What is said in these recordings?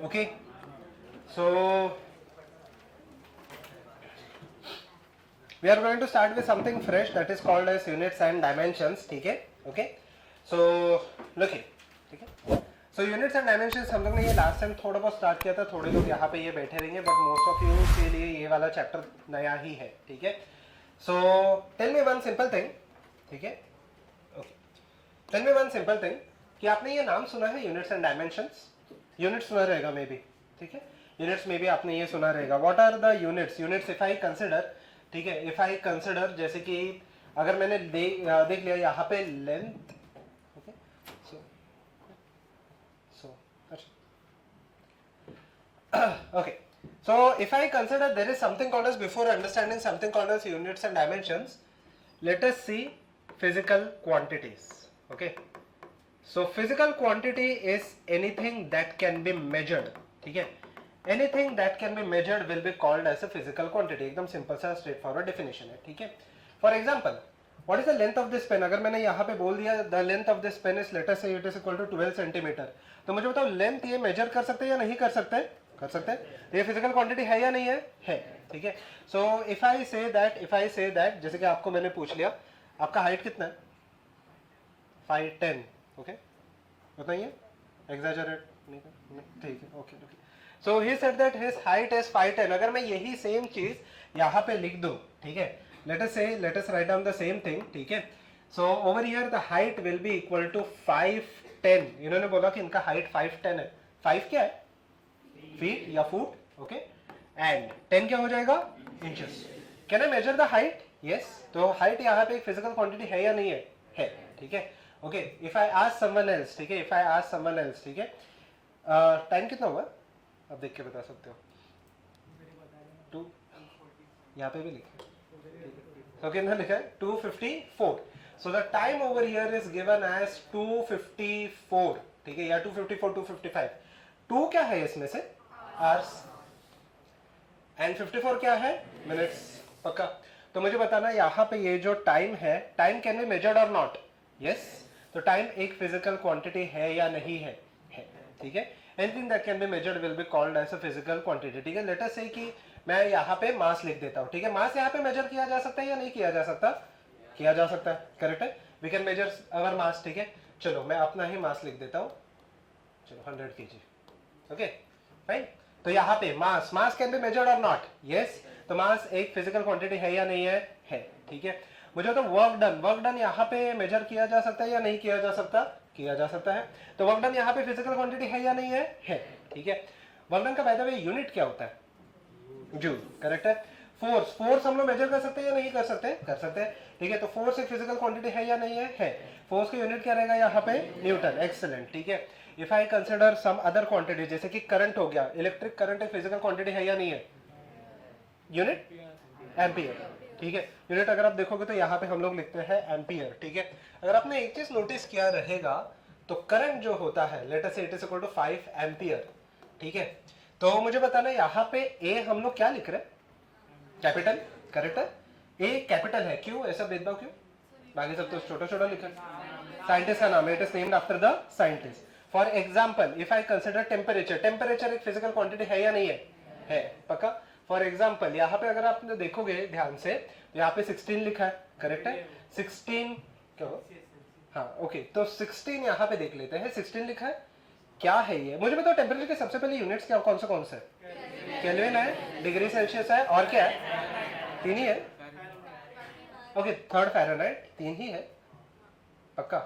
Okay, so we are going to start with something fresh that is called as units and dimensions. ठीक है? Okay, so look here. ठीक है? So units and dimensions हम लोग ने ये last time थोड़ा बहुत स्टार्ट किया था, थोड़े लोग यहाँ पे ये बैठे रहेंगे, बट मोस्ट ऑफ यू के लिए ये वाला चैप्टर नया ही है. ठीक है? So tell me one simple thing. ठीक है? Okay, tell me one simple thing कि आपने ये नाम सुना है यूनिट्स एंड डायमेंशंस. यूनिट्स सुना रहेगा मे बी. ठीक है? यूनिट्स में भी आपने ये सुना रहेगा. What are the units? Units if I consider, ठीक है, इफ आई कंसिडर जैसे कि अगर मैंने देख लिया यहाँ पे length. Okay, so okay, so if I consider there is something called as, before understanding something called as units and dimensions, let us see physical quantities. Okay, so physical quantity is anything that can be measured. ठीक है? Anything that can be measured will be called as a physical quantity. एकदम simple सा straightforward definition है. ठीक है? For example, what is the length of this pen? अगर मैंने यहाँ पे बोल दिया the length of this pen is, let us say it is equal to 12 centimetre, तो मुझे बताओ लेंथ ये मेजर कर सकते हैं या नहीं कर सकते? कर सकते हैं. ये फिजिकल क्वांटिटी है या नहीं है? है. ठीक है? सो इफ आई से दैट जैसे कि आपको मैंने पूछ लिया आपका हाइट कितना है? 5'10". ओके, उतना ही है? एग्जैजरेट नहीं? ठीक है. Okay okay. So he said that his height is 5'10". अगर मैं यही सेम चीज यहाँ पे लिख दूं, ठीक है, let us write down the same thing. ठीक है? So over here the height will be equal to 5'10". इन्होंने बोला कि इनका हाइट 5'10" है. 5 क्या है? फीट या फुट. ओके, एंड 10 क्या हो जाएगा? Inches. Can I measure the height? Yes. तो हाइट यहाँ पे एक फिजिकल क्वांटिटी है या नहीं है? है. ठीक है? Okay, if I ask someone else, ठीक है, if I ask someone else, ठीक है, टाइम कितना हुआ? अब देख के बता सकते हो. 2, यहाँ पे भी लिखा है. तो कितना लिखा है? 2:54. So the time over here is given as 2:54. ठीक है, या 2:54, 2:55. 2 क्या है इसमें से? आवर्स. एंड 54 क्या है? मिनट्स. पक्का? तो मुझे बताना यहाँ पे ये जो टाइम है, टाइम कैन बी मेजर्ड और नॉट? यस. तो टाइम एक फिजिकल क्वांटिटी है या नहीं है? है. ठीक है? Anything that can be measured will be called as a physical quantity. ठीक है? Let us say कि मैं यहाँ पे मास लिख देता हूँ. ठीक है? मास यहाँ पे मेजर किया जा सकता है या नहीं किया जा सकता? किया जा सकता है. करेक्ट है? We can measure our mass. ठीक है? चलो मैं अपना ही मास लिख देता हूँ. चलो 100 kg. Okay, fine. तो यहाँ पे मास कैन बी मेजर्ड और नॉट? यस. तो मास एक फिजिकल क्वांटिटी है या नहीं है? है. ठीक है? मुझे तो वर्क डन यहाँ पे मेजर किया जा सकता है या नहीं किया जा सकता? किया जा सकता है. तो वर्क डन यहाँ पे फिजिकल क्वांटिटी है या नहीं है? है. ठीक है? वर्क डन का बाय द वे यूनिट क्या होता है? जूल. करेक्ट है? फोर्स हम लोग मेजर कर सकते हैं या नहीं कर सकते? कर सकते हैं. ठीक है? तो फोर्स एक फिजिकल क्वांटिटी है या नहीं है? है. फोर्स का यूनिट क्या रहेगा यहाँ पे? न्यूटन. एक्सीलेंट. ठीक है? If I consider some other quantity, जैसे कि करंट हो गया, इलेक्ट्रिक करंट एक फिजिकल क्वांटिटी है या नहीं है? Unit ampere. ठीक है? यूनिट अगर आप देखोगे तो यहाँ पे हम लोग लिखते हैं एम्पियर. ठीक है? अगर आपने एक चीज नोटिस किया रहेगा तो करंट जो होता है, let us say it is equal to 5 ampere. ठीक है? तो मुझे बताना यहाँ पे ए हम लोग क्या लिख रहे हैं? कैपिटल. करेक्ट है? ए कैपिटल है. क्यों ऐसा भेदभाव? क्यों? बाकी सब तो छोटा छोटा लिखा है. साइंटिस्ट का नाम है, it is named after the scientist. For example, if I consider temperature, temperature एक फिजिकल क्वांटिटी है या नहीं है? है. पक्का? फॉर एग्जाम्पल यहाँ पे अगर आप देखोगे ध्यान से, यहाँ पे 16 लिखा है. करेक्ट है? 16 क्या हो? हाँ, ओके. तो 16 यहाँ पे देख लेते हैं. 16 लिखा है. क्या है ये? मुझे बताओ टेम्परेचर के सबसे पहले यूनिट्स क्या कौन से? केल्विन है, डिग्री सेल्सियस है, और क्या है? 3 ही है. ओके, 3rd फ़ारेनहाइट 3 ही है. पक्का?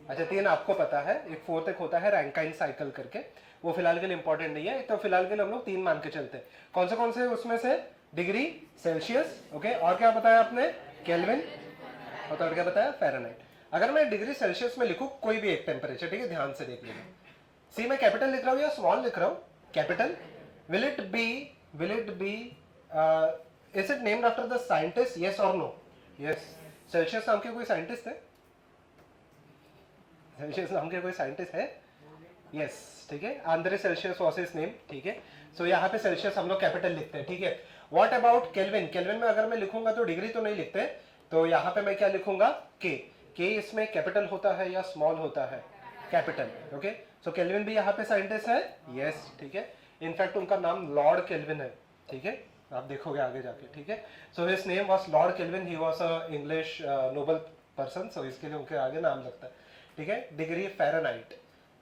अच्छा, 3 आपको पता है. एक 4th एक होता है रैंकाइन साइकिल करके, वो फिलहाल के लिए इंपॉर्टेंट नहीं है. तो फिलहाल के लिए हम लोग 3 मान के चलते हैं. कौन से उसमें से? Degree Celsius. ओके, और क्या बताया आपने? केल्विन. और थर्ड क्या बताया? फ़ारेनहाइट. अगर मैं डिग्री सेल्सियस में लिखूं कोई भी एक टेम्परेचर, ठीक है, ध्यान से देख लेना. सी मैं कैपिटल लिख रहा हूं या स्मॉल लिख रहा हूं? Capital. Will it be is it named after the scientist? Yes और नो? यस. सेल्सियस नाम के कोई साइंटिस्ट है? सेल्सियस नाम के कोई साइंटिस्ट है? यस. ठीक है? Andre Celsius was his name. ठीक है? सो यहाँ पे सेल्सियस हम लोग कैपिटल लिखते हैं. ठीक है? What about kelvin? केल्विन में अगर मैं लिखूंगा तो डिग्री तो नहीं लिखते, तो यहाँ पे मैं क्या लिखूंगा? के इसमें कैपिटल होता है या स्मॉल होता है? कैपिटल. ओके, सो केल्विन भी यहाँ पे साइंटिस्ट है. यस. ठीक है? इनफैक्ट उनका नाम लॉर्ड केल्विन है, ठीक है, आप देखोगे आगे जाके, ठीक है। So his name was Lord Kelvin, he was a English noble person, so इसके लिए उनके आगे नाम लगता है, ठीक है। डिग्री फ़ारेनहाइट,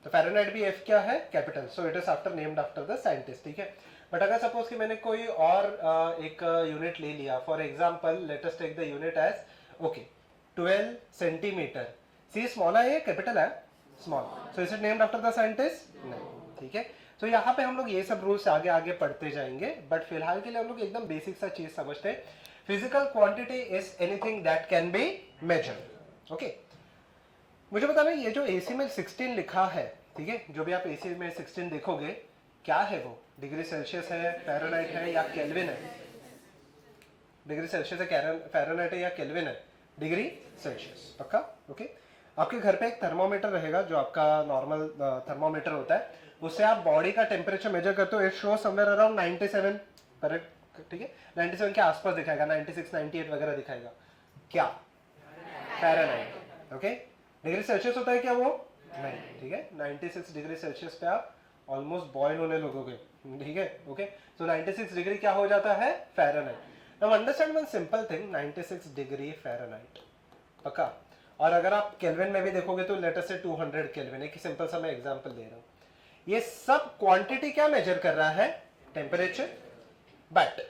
तो फ़ारेनहाइट भी एफ क्या है, capital, so it is after named after the scientist, ठीक है। बट अगर सपोज कि मैंने कोई और एक यूनिट ले लिया, for example let us take the unit as okay 12 centimetre, C small है कैपिटल है small, so is it named after the scientist, नहीं, ठीक है। तो यहाँ पे हम लोग ये सब रूल्स आगे आगे पढ़ते जाएंगे, बट फिलहाल के लिए हम लोग एकदम बेसिक सा चीज समझते हैं। Physical quantity is anything that can be measured, okay. मुझे बताना ये जो एसी में 16 लिखा है, ठीक है, जो भी आप एसी में 16 देखोगे क्या है वो, डिग्री सेल्सियस है, फ़ारेनहाइट है या केल्विन है? डिग्री सेल्सियस है, फ़ारेनहाइट है या केल्विन है? डिग्री सेल्सियस, पक्का, ओके। आपके घर पे एक थर्मोमीटर रहेगा जो आपका नॉर्मल थर्मोमीटर होता है, उससे आप बॉडी का टेम्परेचर मेजर करते हो, it show somewhere around 97, correct, ठीक है, 97 के आसपास दिखाएगा, 96 98 वगैरह दिखाएगा, क्या? Fahrenheit, okay. डिग्री सेल्सियस होता है क्या वो? नहीं, ठीक है। 96 डिग्री सेल्सियस पे आप ऑलमोस्ट बॉयल होने लगोगे, ठीक है, ओके। सो 96 डिग्री क्या हो जाता है? Fahrenheit. Now understand one simple thing, 96 degree Fahrenheit, पक्का। और अगर आप केल्विन में भी देखोगे तो लेट अस से 200 केल्विन, एक सिंपल सा मैं एग्जांपल दे रहा हूँ। ये सब क्वांटिटी क्या मेजर कर रहा है? टेम्परेचर। बट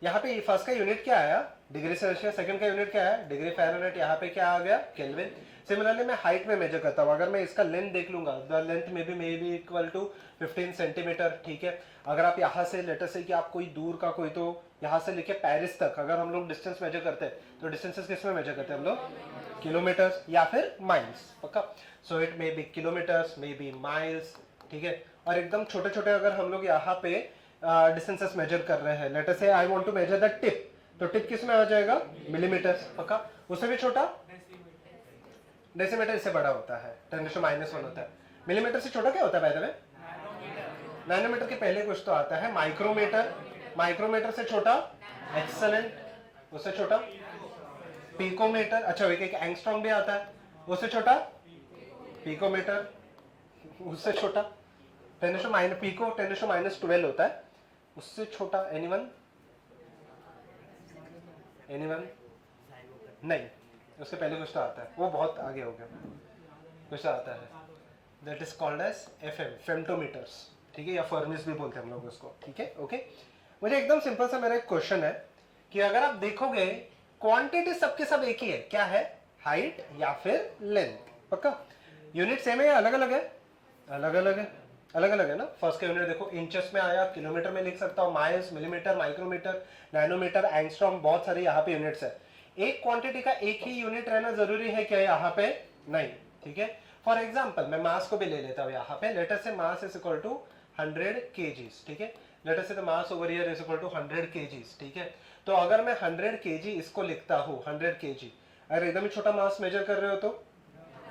यहाँ पे फर्स्ट का यूनिट क्या आया? Degree Celsius. सेकंड का यूनिट क्या है? Degree Fahrenheit. यहाँ पे क्या आ गया? केल्विन। सिमिलरली मैं हाइट में मेजर करता हूँ, अगर मैं इसका लेंथ देख लूंगा, द लेंथ में भी इक्वल टू 15 सेंटीमीटर, ठीक है। अगर आप यहाँ से लेटर से कि आप कोई दूर का कोई, तो यहाँ से लेके पेरिस तक अगर हम लोग डिस्टेंस मेजर करते हैं तो डिस्टेंसेस किस में मेजर करते हैं हम लोग? किलोमीटर्स या फिर माइल्स, पक्का। So it may be kilometres, may be miles, ठीक है। और एकदम छोटे छोटे अगर हम लोग यहाँ पे डिस्टेंसेस मेजर कर रहे हैं, let us say I want to measure the tip, तो टिप किस में आ जाएगा? मिलीमीटर्स, पक्का। उससे भी छोटा डेसीमीटर, इससे बड़ा होता है 10⁻⁻1 होता है। मिलीमीटर से छोटा क्या होता है बाय द वे? नैनोमीटर के पहले कुछ तो आता है माइक्रोमीटर, माइक्रोमीटर से छोटा एक्सेलेंट, उससे छोटा पिकोमीटर, अच्छा एक एंगस्ट्रॉम भी आता है, उससे छोटा पिकोमीटर, उससे छोटा 10⁻, पिको 10⁻12 होता है, उससे छोटा एनीवन? एनीवन? नहीं, उससे पहले कुछ तो आता है, वो बहुत आगे हो गया, कुछ आता है, that is called as FM, femtometres, ठीक है, या फर्नेस भी बोलते हैं हम लोग उसको, ठीक है, ओके। मुझे एकदम सिंपल सा मेरा एक क्वेश्चन है कि अगर आप देखोगे क्वांटिटी सबके सब एक ही है, क्या है? हाइट या फिर लेंथ, पक्का। यूनिट सेम है या अलग अलग है? अलग अलग है, अलग अलग है ना। फर्स्ट का यूनिट देखो इंचेस में आया, किलोमीटर में लिख सकता हूँ, miles, millimetre, micrometre, nanometre, angstrom, बहुत सारे यहाँ पे यूनिट्स है। एक क्वांटिटी का एक ही यूनिट रहना जरूरी है क्या यहाँ पे? नहीं, ठीक है। फॉर एग्जाम्पल मैं मास को भी ले लेता हूँ यहाँ पे, let us say mass is equal to 100 kgs, ठीक है। Let us say the mass over here is equal to 100 kgs, ठीक है। तो अगर मैं 100 kg इसको लिखता हूँ, 100 kg, अगर एकदम ही छोटा मास मेजर कर रहे हो तो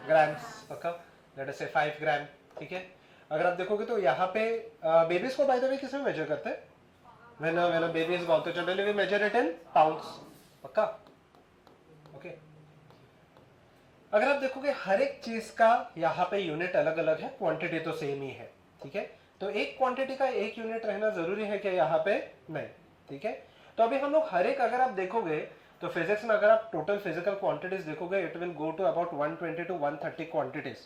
ग्राम्स, पक्का, लेटर से 5 ग्राम, ठीक है। अगर आप देखोगे तो यहाँ पे बेबीज को बाय द वे किस में मेजर करते हैं? When a baby is born, तो generally we measure it in pounds, पक्का, ओके। अगर आप देखोगे हर एक चीज का यहाँ पे यूनिट अलग अलग है, क्वांटिटी तो सेम ही है, ठीक है। तो एक क्वांटिटी का एक यूनिट रहना जरूरी है क्या यहाँ पे? नहीं, ठीक है। तो अभी हम लोग हर एक, अगर आप देखोगे तो फिजिक्स में अगर आप टोटल फिजिकल क्वांटिटीज देखोगे, it will go to about 120 to 130 quantities.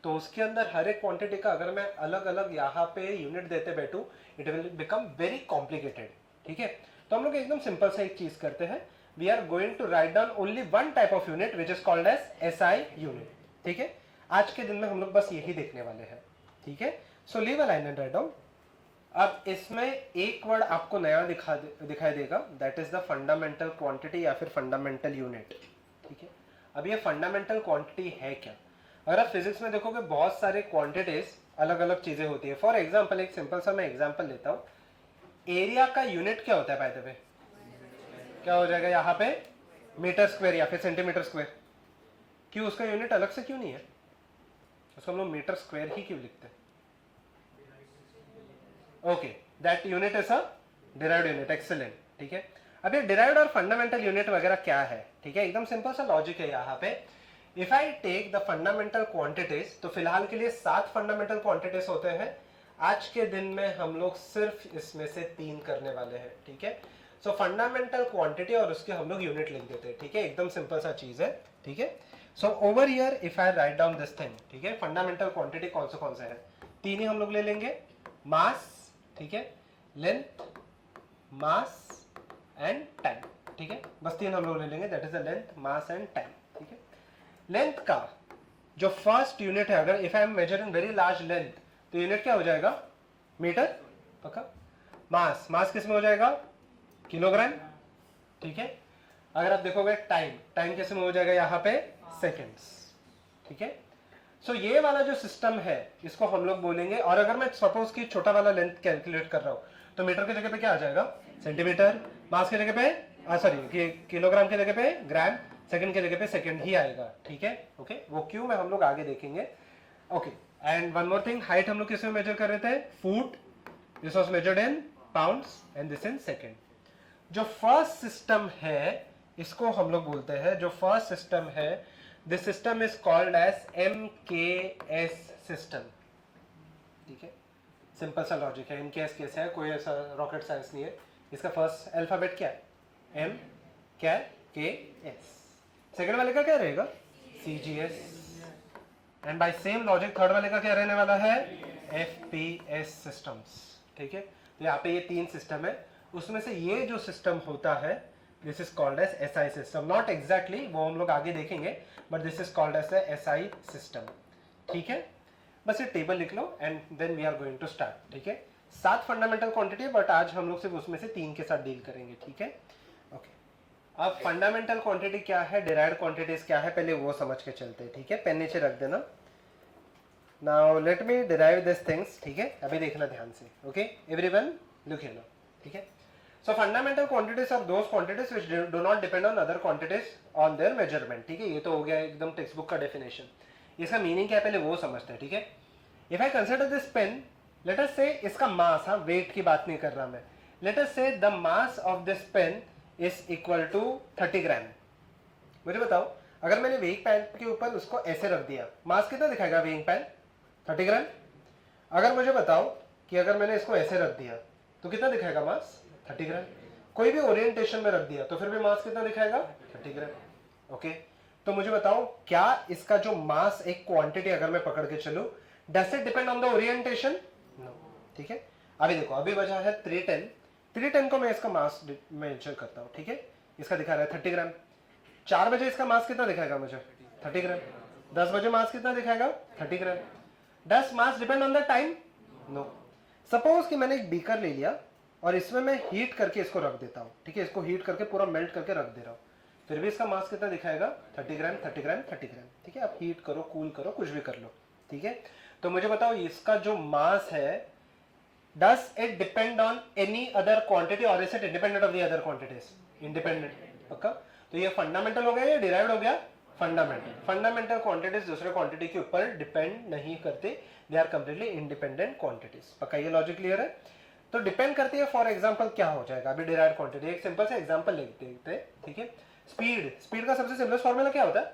तो उसके अंदर हर एक क्वांटिटी का अगर मैं अलग अलग यहाँ पे यूनिट देते बैठू, it will become very complicated, ठीक है। तो हम लोग एकदम सिंपल सा एक चीज करते हैं, we are going to write down only one type of unit which is called as SI unit, ठीक है। आज के दिन में हम लोग बस यही देखने वाले हैं, ठीक है। So leave a line and write down. अब इसमें एक वर्ड आपको नया दिखाई देगा, that is the fundamental quantity या फिर फंडामेंटल यूनिट, ठीक है। अब ये फंडामेंटल क्वांटिटी है क्या? अगर आप फिजिक्स में देखोगे बहुत सारे क्वांटिटीज अलग अलग चीजें होती है। फॉर एग्जाम्पल एक सिंपल सा मैं एग्जाम्पल लेता हूँ, एरिया का यूनिट क्या होता है बाय द वे? क्या हो जाएगा यहाँ पे? मीटर स्क्वायर या फिर सेंटीमीटर स्क्वायर। क्यों उसका यूनिट अलग से क्यों नहीं है? उसको हम लोग मीटर स्क्वायर ही क्यों लिखते हैं? Okay, that unit is a derived unit, excellent, ठीक है। अब ये डिराइव्ड और फंडामेंटल यूनिट वगैरह क्या है, ठीक है, एकदम सिंपल सा लॉजिक है यहाँ पे। If I take the fundamental quantities, तो फिलहाल के लिए 7 फंडामेंटल क्वांटिटीज होते हैं। आज के दिन में हम लोग सिर्फ इसमें से 3 करने वाले हैं, ठीक है। सो फंडामेंटल क्वांटिटी और उसके हम लोग यूनिट लिख देते हैं, ठीक है, एकदम सिंपल सा चीज है, ठीक है। So over here if I write down this thing, ठीक है, फंडामेंटल क्वांटिटी कौन सा है, 3 ही हम लोग ले लेंगे, मास, ठीक है, लेंथ, मास एंड टाइम, ठीक है, बस 3 हम लोग ले लेंगे, that is the length, mass and time, ठीक है। लेंथ का जो फर्स्ट यूनिट है, अगर if I am measuring very large length तो यूनिट क्या हो जाएगा, मीटर, पक्का। मास, मास किस में हो जाएगा, किलोग्राम, ठीक है। अगर आप देखोगे टाइम, टाइम किस में हो जाएगा यहाँ पे, सेकेंड्स, ठीक है। सो ये वाला जो सिस्टम है इसको हम लोग बोलेंगे, और अगर मैं सपोज कि छोटा वाला लेंथ कैलकुलेट कर रहा हूँ तो मीटर की जगह पे क्या आ जाएगा, सेंटीमीटर, मास की जगह पे सॉरी किलोग्राम की जगह पे ग्राम, सेकंड की जगह पे सेकंड ही आएगा, ठीक है, ओके। वो क्यों में हम लोग आगे देखेंगे, okay. And one more thing, height हम लोग किस में मेजर कर रहे थे, foot, this was measured in pounds and this in second. जो फर्स्ट सिस्टम है इसको हम लोग बोलते हैं, जो फर्स्ट सिस्टम है, this system is called as MKS system, ठीक है, सिंपल सा लॉजिक है, MKS कैसे है, कोई ऐसा रॉकेट साइंस नहीं है। इसका फर्स्ट अल्फाबेट क्या है, M क्या है, KS, सेकंड वाले का क्या रहेगा, CGS, and by same logic third वाले का क्या रहने वाला है, FPS सिस्टम्स, ठीक है। तो यहाँ पे ये 3 सिस्टम है, उसमें से ये जो सिस्टम होता है this is called as SI system, not exactly, वो हम लोग आगे देखेंगे, but this is called as SI system, ठीक है। बस ये टेबल लिख लो and then we are going to start, ठीक है। 7 फंडामेंटल क्वांटिटी, बट आज हम लोग सिर्फ उसमें से 3 के साथ डील करेंगे, ठीक है, ओके। अब फंडामेंटल क्वांटिटी क्या है, डिराइव्ड क्वांटिटीज क्या है, पहले वो समझ के चलते हैं, ठीक है। पेन नीचे रख देना। Now let me derive this things, ठीक है, अभी देखना ध्यान से, ओके एवरीवन लुक हियर, ठीक है। So fundamental quantities are those quantities which do not depend on other quantities on their measurement, ठीक है। ये तो हो गया एकदम टेक्स्ट बुक का डेफिनेशन। इसका मीनिंग क्या है पहले वो समझते हैं, ठीक है। If I consider this pen, let us say इसका मास, हाँ वेट की बात नहीं कर रहा मैं, let us say the mass of this pen is equal to 30 gram. मुझे बताओ, अगर मैंने वेइंग पैन के ऊपर उसको ऐसे रख दिया, मास कितना दिखाएगा वेइंग पैन, 30 ग्राम। अगर मुझे बताओ कि अगर मैंने इसको ऐसे रख दिया तो कितना दिखाएगा मास, 30 ग्राम। कोई भी ओरिएंटेशन में रख दिया तो फिर भी मास कितना दिखाएगा, 30 ग्राम, ओके। तो मुझे बताओ क्या इसका जो मास एक क्वांटिटी अगर मैं पकड़ के चलूं, does it depend on the orientation, no, ठीक है। अभी देखो, अभी वजह है 310 को मैं इसका मास मेंशन करता हूं, ठीक है। इसका दिखा रहा है 30 ग्राम। 4 बजे इसका मास कितना दिखाएगा मुझे, 30 ग्राम। 10 बजे मास कितना दिखाएगा, 30 gram. Does mass depend on the time, no. Suppose कि मैंने एक बीकर ले लिया और इसमें मैं हीट करके इसको रख देता हूँ, ठीक है, इसको हीट करके पूरा मेल्ट करके रख दे रहा हूँ, फिर भी इसका मास कितना दिखाएगा, 30 ग्राम, 30 ग्राम, 30 ग्राम, ठीक है। आप हीट करो, कूल करो, कुछ भी कर लो, ठीक है। तो मुझे बताओ इसका जो मास है, does it depend on any other quantity और is it independent of the other quantities, independent, पक्का। तो ये फंडामेंटल हो गया या डिराइव्ड हो गया, फंडामेंटल। फंडामेंटल क्वांटिटीज दूसरे क्वांटिटी के ऊपर डिपेंड नहीं करते, they are completely independent quantities, पक्का। ये लॉजिक क्लियर है। तो डिपेंड करती है, फॉर एग्जांपल क्या हो जाएगा, अभी डिराइव्ड क्वांटिटी एक सिंपल से एग्जांपल लेते हैं, ठीक है। स्पीड का सबसे सिंपलेस्ट फॉर्मूला क्या होता है,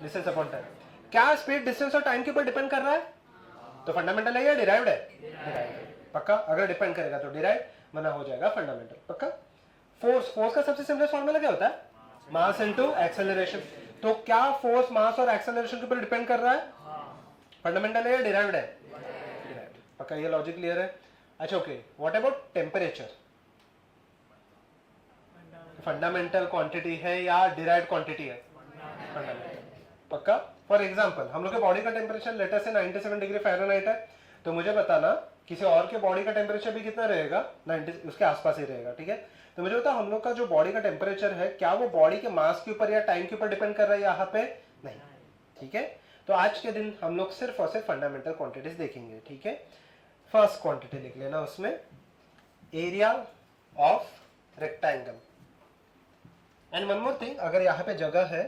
डिस्टेंस अपॉन टाइम। क्या स्पीड डिस्टेंस और टाइम के ऊपर डिपेंड कर रहा है, तो फंडामेंटल है या डिराइव्ड है, डिराइव्ड, पक्का। अगर डिपेंड करेगा तो डिराइव्ड, वरना हो जाएगा फंडामेंटल, पक्का। फोर्स का सबसे सिंपलेस्ट फॉर्मूला क्या होता है, मास इनटू एक्सेलरेशन। तो क्या फोर्स मास और एक्सेलरेशन के ऊपर डिपेंड कर रहा है, फंडामेंटल है या डिराइव्ड है, डिराइव्ड, पक्का। ये लॉजिक क्लियर है। अच्छा okay, what about temperature, fundamental quantity है या डिराइव्ड क्वांटिटी है, फंडामेंटल, पक्का। फॉर एग्जांपल हम लोग के बॉडी का टेम्परेचर लेटर से 97 डिग्री फ़ारेनहाइट है, तो मुझे बताना किसी और के बॉडी का टेम्परेचर भी कितना रहेगा, 90 उसके आसपास ही रहेगा, ठीक है। तो मुझे बताओ हम लोग का जो बॉडी का टेम्परेचर है, क्या वो बॉडी के मास के ऊपर या टाइम के ऊपर डिपेंड कर रहा है यहाँ पे, नहीं, ठीक है। तो आज के दिन हम लोग सिर्फ और सिर्फ फंडामेंटल क्वांटिटीज देखेंगे, ठीक है। फर्स्ट क्वांटिटी लिख लेना, उसमें area of rectangle. And one more thing, अगर यहाँ पे जगह है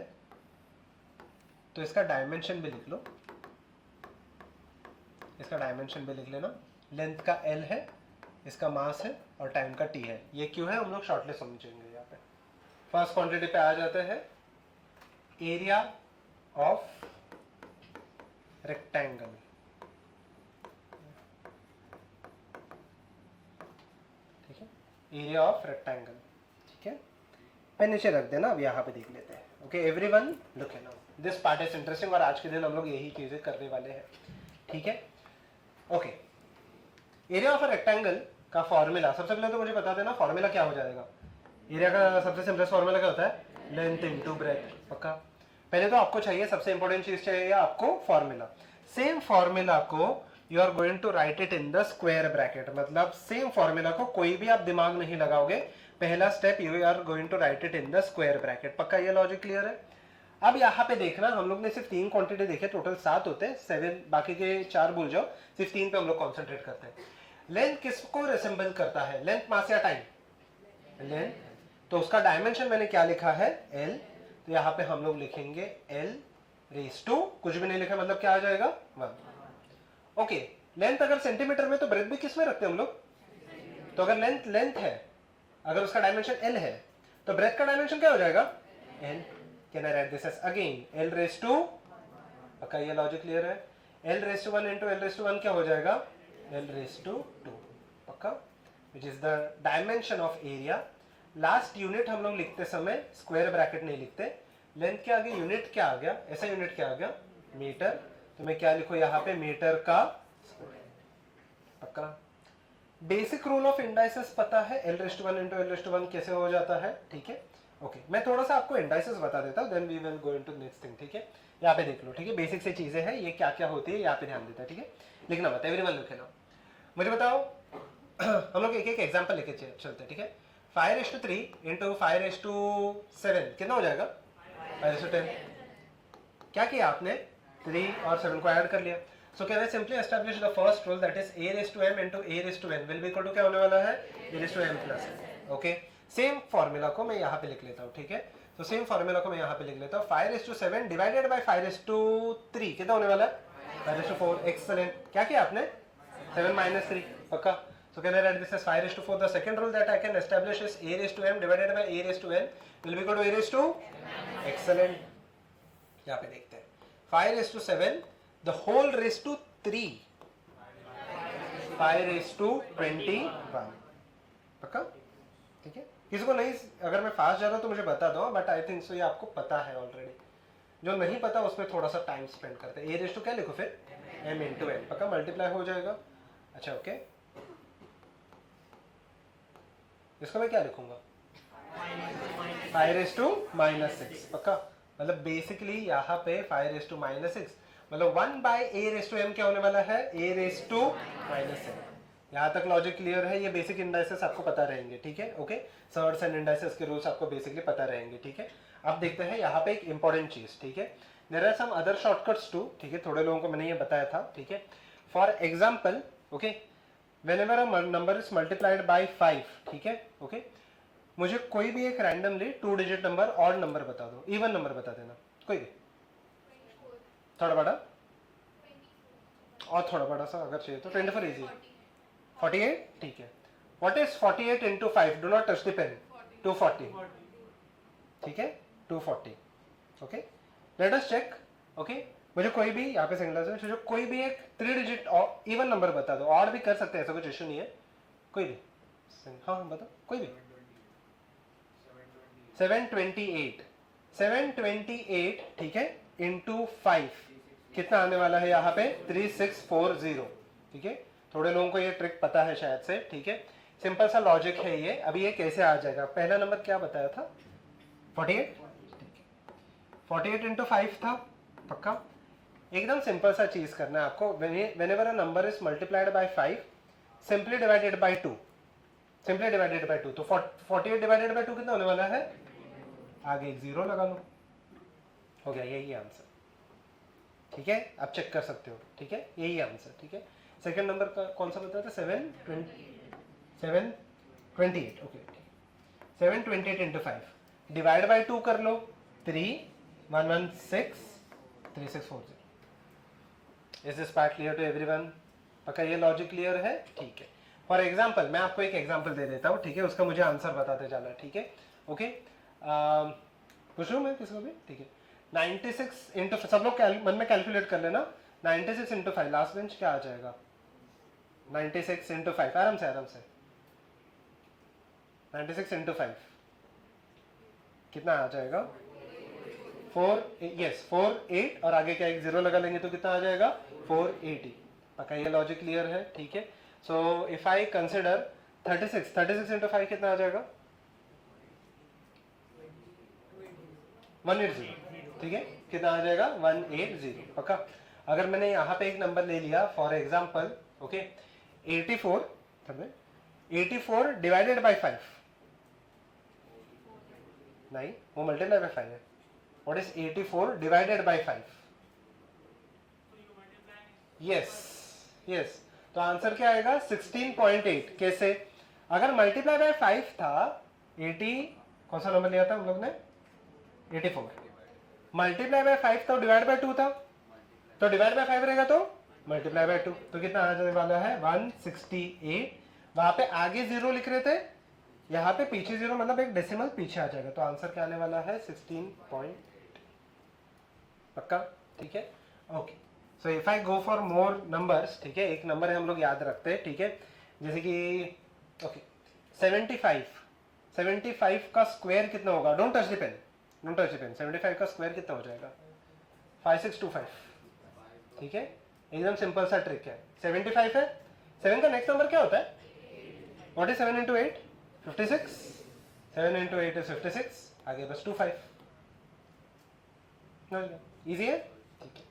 तो इसका डायमेंशन भी लिख लो, इसका डायमेंशन भी लिख लेना। लेंथ का L है, इसका मास है और टाइम का T है। ये क्यों है हम लोग शॉर्टली समझेंगे। यहाँ पे फर्स्ट क्वांटिटी पे आ जाते हैं, area of rectangle. Area of rectangle, ठीक है। पेन नीचे रख देना, अब यहाँ पे देख लेते हैं। Okay everyone look at now, this part is interesting और आज के दिन हम लोग यही चीजें करने वाले हैं, ठीक है। Okay area of a rectangle का फॉर्मूला, सबसे पहले तो मुझे बता देना फॉर्मूला क्या हो जाएगा। एरिया का सबसे सिंपलेस्ट फॉर्मूला क्या होता है, लेंथ इनटू ब्रेथ, पक्का। पहले तो आपको चाहिए, सबसे इंपॉर्टेंट चीज चाहिए आपको फॉर्मूला। सेम फॉर्मूला को you are going to write it in the square bracket, मतलब सेम फॉर्मूला को कोई भी आप दिमाग नहीं लगाओगे, पहला step you are going to write it in the square bracket, पक्का। ये लॉजिक क्लियर है। अब यहाँ पे देखना, हम लोग ने सिर्फ 3 क्वांटिटी देखे, टोटल 7 होते हैं, 7 बाकी के 4 भूल जाओ, सिर्फ 3 पे हम लोग कॉन्सेंट्रेट करते हैं। लेंथ किसको रिसेंबल करता है, लेंथ मास या टाइम, लेंथ। तो उसका डायमेंशन मैंने क्या लिखा है, एल, तो यहाँ पे हम लोग लिखेंगे एल रेज टू, कुछ भी नहीं लिखा मतलब क्या आ जाएगा 1। ओके लेंथ अगर सेंटीमीटर में, तो ब्रेथ भी किस में रखते हैं हम लोग, तो अगर लेंथ है, अगर उसका डायमेंशन एल है, तो ब्रेथ का डायमेंशन क्या हो जाएगा, L. Can I write this as again L raise two, पक्का ये लॉजिक क्लियर है। L raise to 1 into L raise to 1 क्या हो जाएगा, एल रेज टू 2, पक्का, which is the dimension of area. Last unit हम लोग लिखते समय स्क्वायर ब्रैकेट नहीं लिखते, लेंथ के आगे यूनिट क्या आ गया, ऐसा यूनिट क्या आ गया, मीटर, तो मैं क्या लिखूं यहाँ पे, मीटर का स्क्वायर, पक्का। बेसिक रूल ऑफ इंडाइसेस पता है, L raise to 1 into L raise to 1 कैसे हो जाता है, ठीक है। ओके मैं थोड़ा सा आपको इंडाइसेस बता देता हूँ, then we will go into next thing, ठीक है। यहाँ पे देख लो, ठीक है, बेसिक से चीजें हैं, ये क्या क्या होती है यहाँ पे ध्यान देता है, ठीक है। लिखना मत, एवरीवन लिखे ना। मुझे बताओ हम लोग एक एक एग्जांपल लेके चलते हैं, ठीक है। 5:3 इंटू 5:7 कितना हो जाएगा, 5:10। क्या किया आपने, 3 और 7 को ऐड कर लिया। So can I simply establish the first rule, that is a raised to m into a raised to n will be equal to क्या होने वाला है, a raised to m plus. Okay same formula को मैं यहाँ पे लिख लेता हूँ, ठीक है। तो सेम फॉर्मूला को मैं यहाँ पे लिख लेता हूँ, 5:7 डिवाइडेड बाय 5:3 कितना होने वाला है, 5:4। एक्सलेंट, क्या किया आपने, 7 - 3, पक्का। So can I write this as 5:4? The second rule that I can establish is a raised to m divided by a raised to n will be equal to a raised to, excellent। यहाँ पे देखते हैं 5:7 the whole raised to 3, 5:21, पक्का, ठीक है। किसी को नहीं, अगर मैं फास्ट जा रहा हूँ तो मुझे बता दो, बट आई थिंक सो ये आपको पता है ऑलरेडी। जो नहीं पता उसमें थोड़ा सा टाइम स्पेंड करते हैं। a raised to क्या लिखो फिर, m into n, पक्का, मल्टीप्लाई हो जाएगा। अच्छा ओके, इसको मैं क्या लिखूंगा, 5⁻⁻6, पक्का। मतलब बेसिकली यहाँ पे 5⁻⁻6 मतलब 1/a⁻m क्या होने वाला है, a⁻⁻m। यहाँ तक लॉजिक क्लियर है। ये बेसिक इंडाइसेस आपको पता रहेंगे, ठीक है। ओके सर्ट्स एंड इंडाइसेस के रूल्स आपको बेसिकली पता रहेंगे, ठीक है। अब देखते हैं यहाँ पे एक इंपॉर्टेंट चीज, ठीक है। There are some other shortcuts too, ठीक है, थोड़े लोगों को मैंने ये बताया था, ठीक है। For example, okay whenever a number is multiplied by 5, ठीक है, ओके, मुझे कोई भी एक randomly 2 digit number, odd number बता दो, इवन नंबर बता देना, कोई भी, थोड़ा बड़ा और थोड़ा बड़ा सा अगर चाहिए तो 24 इजी, 48, ठीक है। What is 48 into 5, do not touch the pen, 240, ठीक है, 240, okay. Let us check, okay. मुझे कोई भी यहाँ पे सिंगल से मुझे कोई भी एक 3 डिजिट इवन नंबर बता दो, और भी कर सकते हैं, ऐसा कुछ इशू नहीं है, कोई भी, हाँ हाँ बताओ, कोई भी। 728, 728, ठीक है, इंटू 5 कितना आने वाला है यहाँ पे, 3640, ठीक है। थोड़े लोगों को ये ट्रिक पता है शायद से, ठीक है। सिंपल सा लॉजिक है ये। अभी ये कैसे आ जाएगा, पहला नंबर क्या बताया था, 48, 48 इंटू 5 था, पक्का। एकदम सिंपल सा चीज करना है आपको, whenever a number is multiplied by 5 simply divided by 2, simply divided by 2, तो 48 डिवाइडेड by 2 कितना होने वाला है, आगे एक 0 लगा लो, हो गया, यही आंसर, ठीक है। आप चेक कर सकते हो, ठीक है, यही आंसर, ठीक है। सेकंड नंबर का कौन सा बताया था, 728, ओके, 728 इंटू 5 डिवाइड बाई 2 कर लो, 3116 3640। Is this part clear to everyone, पक्का ये लॉजिक क्लियर है, ठीक है। फॉर एग्जाम्पल मैं आपको एक एग्जाम्पल दे देता हूँ, ठीक है, उसका मुझे आंसर बताते जाना, ठीक है, ओके। पूछूँ मैं किसको भी, ठीक है। 96 इंटू, सब लोग मन में कैलकुलेट कर लेना, 96 इंटू 5, लास्ट बेंच क्या आ जाएगा, 96 इंटू 5, आराम से आराम से, 96 इंटू 5 कितना आ जाएगा 4, यस 4 8 और आगे क्या एक जीरो लगा लेंगे तो कितना आ जाएगा 480। पक्का ये लॉजिक क्लियर है? ठीक है। सो इफ आई कंसिडर 36 इंटू 5 कितना आ जाएगा 180। ठीक है, कितना आ जाएगा 180। पक्का। अगर मैंने यहाँ पे एक नंबर ले लिया for example, okay 84 divided by 5, नहीं वो मल्टीप्लाई बाई 5 है। What is 84 divided by 5? Yes, तो आंसर क्या आएगा 16.8। कैसे? अगर मल्टीप्लाई बाय 5 था 80, कौन सा नंबर लिया था हम लोग ने 84, मल्टीप्लाई बाय 5 तो डिवाइड बाय 2 था, तो डिवाइड बाय 5 रहेगा तो मल्टीप्लाई बाय 2, तो कितना आ जाने वाला है 168। वहां पे आगे जीरो लिख रहे थे, यहाँ पे पीछे जीरो, मतलब एक डेसिमल पीछे आ जाएगा, तो आंसर क्या आने वाला है 16. पक्का? ठीक है, okay. So if I go for more numbers, ठीक है, एक नंबर है हम लोग याद रखते हैं, ठीक है, जैसे कि ओके 75 का स्क्वायर कितना होगा? डोंट टच द पेन, 75 का स्क्वायर कितना हो जाएगा 5625। ठीक है, एकदम सिंपल सा ट्रिक है। 75 है, 7 का नेक्स्ट नंबर क्या होता है? What is 7 into 8? 56। 7 into 8 is 56, आगे बस 25। इजी है? ठीक है,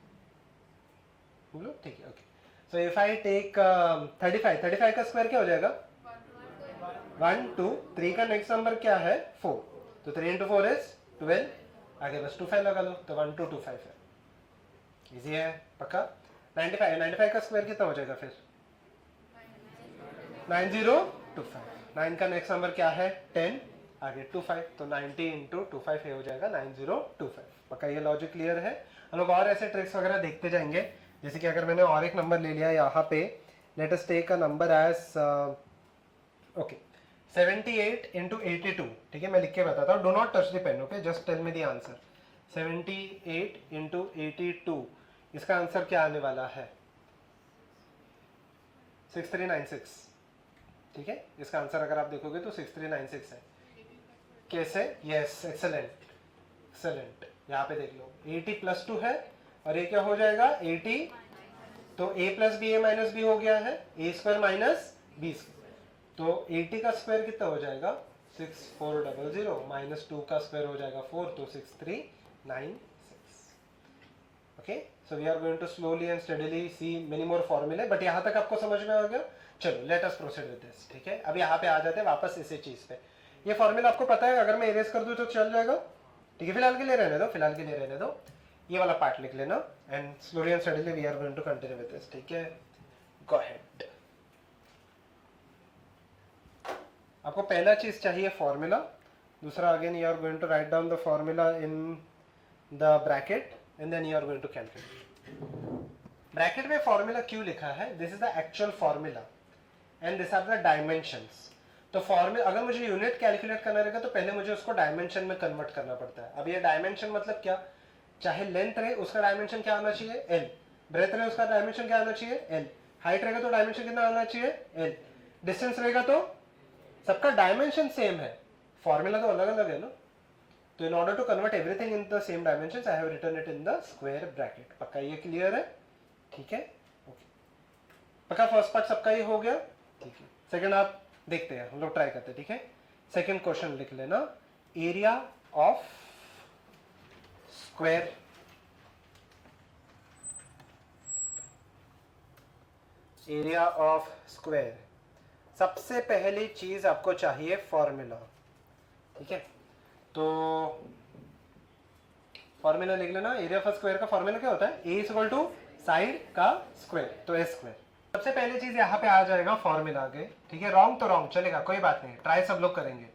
बोलो ठीक है, okay. So if I take 35 का स्क्वायर क्या हो जाएगा 1 2, 3 का नेक्स्ट नंबर क्या है 4, तो 3 इंटू 4 इज 12, आगे बस 25 लगा लो, तो 1225 है। इजी है? पक्का। 95 का स्क्वायर कितना हो जाएगा फिर 9025। 9 का नेक्स्ट नंबर क्या है 10, आगे 25, तो 90 इंटू 25 हो जाएगा 9025। पक्का ये लॉजिक क्लियर है? हम लोग और ऐसे ट्रिक्स वगैरह देखते जाएंगे, जैसे कि अगर मैंने और एक नंबर ले लिया यहाँ पे, let us take a number as okay 78 into 82। ठीक है, मैं लिख के बताता हूँ, do not touch the pen, okay, just tell me the answer. 78 into 82, इसका आंसर क्या आने वाला है 6396। ठीक है, इसका आंसर अगर आप देखोगे तो 6396 है। कैसे? Yes, excellent. यहाँ पे देख लो 80 प्लस 2 है, और ये क्या हो जाएगा 80, तो a plus B A minus B हो गया है, A square minus B square, तो 80 का स्क्वायर कितना हो जाएगा 6400, माइनस 2 का स्क्वायर हो जाएगा 4, तो 6396। Okay, so we are going to slowly and steadily see many more फॉर्मूले, बट यहाँ तक आपको समझ में आ गया? चलो let us proceed with this. ठीक है, अब यहाँ पे आ जाते हैं वापस इसी चीज पे। ये फॉर्मूला आपको पता है, अगर मैं इरेज कर दूं तो चल जाएगा? ठीक है, फिलहाल के लिए रहने दो, ये वाला पार्ट लिख लेना, and slowly and steadily we are going to continue with this. ठीक है, गो अहेड। आपको पहला चीज चाहिए फॉर्मूला, दूसरा again you are going to write down the formula in the bracket and then you are going to calculate. Bracket में formula क्यों लिखा है? This is the actual formula and this are the dimensions. तो formula अगर मुझे unit calculate करना रहेगा तो पहले मुझे उसको डायमेंशन में कन्वर्ट करना पड़ता है। अब ये डायमेंशन मतलब क्या? चाहे लेंथ रहे उसका डायमेंशन क्या आना चाहिए एल, ब्रेथ रहे उसका डायमेंशन क्या आना चाहिए एल, हाइट रहेगा तो डायमेंशन कितना आना चाहिए एल, डिस्टेंस रहेगा तो सबका डायमेंशन सेम है, फॉर्मूला तो अलग अलग है ना। तो in order to convert everything in the same dimensions I have written it in the square bracket. पक्का ये क्लियर है? ठीक है, ओके। पक्का फर्स्ट पार्ट सबका ये हो गया? ठीक है, सेकंड आप देखते हैं, हम लोग ट्राई करते हैं। ठीक है, सेकंड क्वेश्चन लिख लेना, एरिया ऑफ स्क्वायर सबसे पहली चीज आपको चाहिए फॉर्मूला। ठीक है, तो फॉर्मूला लिख लेना, एरिया ऑफ स्क्वायर का फॉर्मूला क्या होता है? ए इज इक्वल टू साइड का स्क्वायर, तो ए स्क्वायर। सबसे पहली चीज यहाँ पे आ जाएगा फॉर्मूला आगे। ठीक है, रॉन्ग तो रॉन्ग चलेगा, कोई बात नहीं, ट्राई सब लोग करेंगे।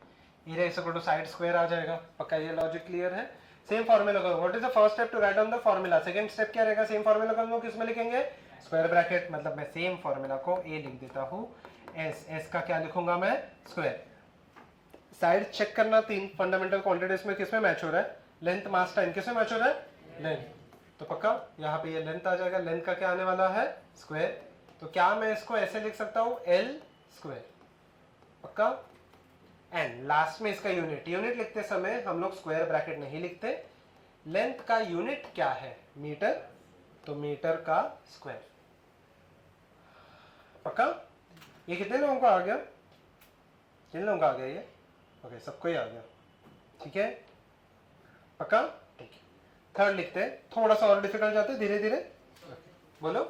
Area is equal to side square आ जाएगा। पक्का ये लॉजिक क्लियर है? सेम फॉर्मूला करो। What is the first step to write down the formula? Second step क्या रहेगा? सेम फॉर्मूला को हम लोग किसमें लिखेंगे? Square bracket. मतलब मैं सेम फॉर्मूला को ए लिख देता हूँ, एस का क्या लिखूंगा मैं? स्क्वायर। साइड चेक करना, 3 फंडामेंटल क्वांटिटीज में किसमें मैच हो रहा है? लेंथ मास टाइम किसमें मैच हो रहा है? लेंथ। तो पक्का यहाँ पे ये लेंथ आ जाएगा, लेंथ का क्या आने वाला है? स्क्वायर। तो क्या मैं इसको ऐसे लिख सकता हूँ? L square. पक्का एंड लास्ट में इसका यूनिट। यूनिट लिखते समय हम लोग स्क्वायर ब्रैकेट नहीं लिखते। लेंथ का यूनिट क्या है? मीटर, तो मीटर का स्क्वायर। पक्का? ये कितने लोगों को आ गया? कितने लोगों को आ गया ये? ओके, सबको ही आ गया। ठीक है, पक्का? ठीक है। थर्ड लिखते हैं, थोड़ा सा और डिफिकल्ट जाते हैं धीरे धीरे। बोलो।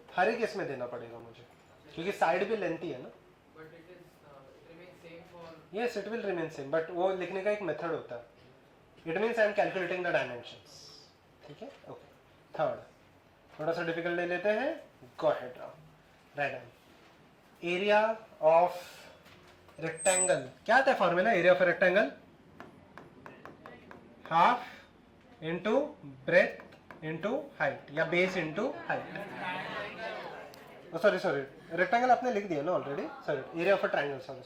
हर एक इसमें देना पड़ेगा मुझे, क्योंकि साइड भी लेंथी है ना। Yes, it will remain same, but वो लिखने का एक मेथड होता है। It means I am calculating the dimensions. ठीक है, ओके। थर्ड थोड़ा सा डिफिकल्ट ले लेते हैं। Go ahead now, write down. Area of rectangle क्या आता है फॉर्मूला? Area of rectangle half into breadth into height, या base into height. Sorry, rectangle आपने लिख दिया ना already. Sorry, area of a triangle, sorry,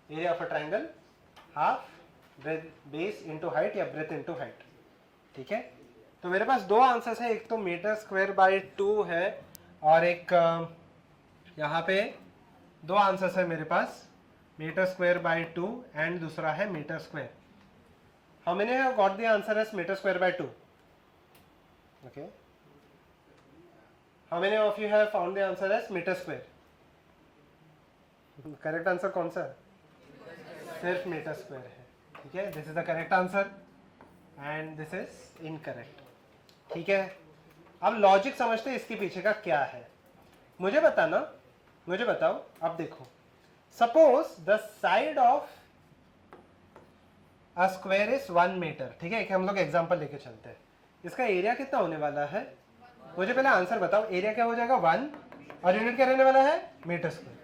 area of a triangle half base into height या ब्रेथ इंटू हाइट। ठीक है, तो मेरे पास दो आंसर्स है, एक तो मीटर स्क्वायर बाय 2 है और एक यहाँ पे दो आंसर्स है मेरे पास, मीटर स्क्वायर बाय 2 एंड दूसरा है metre square. How many have got the answer as metre square by 2? Okay, how many of you have found the answer as metre square? Correct answer कौन सा है? सिर्फ metre square है। ठीक है, this is the correct answer and this is incorrect. ठीक है, अब लॉजिक समझते हैं इसके पीछे का क्या है। मुझे बताओ। अब देखो, suppose the side of a square is 1 metre. ठीक है, एक हम लोग एग्जांपल लेके चलते हैं। इसका एरिया कितना होने वाला है? मुझे पहले आंसर बताओ, एरिया क्या हो जाएगा? 1, और यूनिट क्या रहने वाला है? Metre square.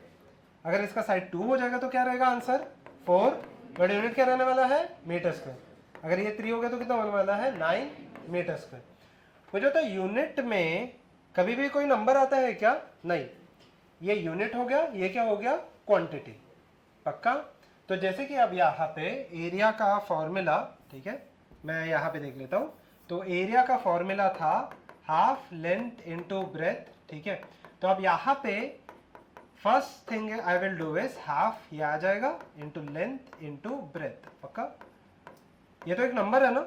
अगर इसका साइड 2 हो जाएगा तो क्या रहेगा आंसर? 4, बट यूनिट क्या रहने वाला है? Metre square. अगर ये 3 हो गया तो कितना होने वाला है? 9 मीटर स्क्वायर। मुझे तो यूनिट में कभी भी कोई नंबर आता है क्या? नहीं, ये यूनिट हो गया, ये क्या हो गया? क्वांटिटी। पक्का? तो जैसे कि अब यहाँ पे एरिया का फॉर्मूला, ठीक है, मैं यहाँ पे देख लेता हूँ। तो एरिया का फॉर्मूला था हाफ लेंथ इंटू ब्रेथ। ठीक है, तो अब यहाँ पे first thing I will do is half, ये आ जाएगा, इंटू लेंथ इंटू ब्रेथ। पक्का? ये तो एक नंबर है ना,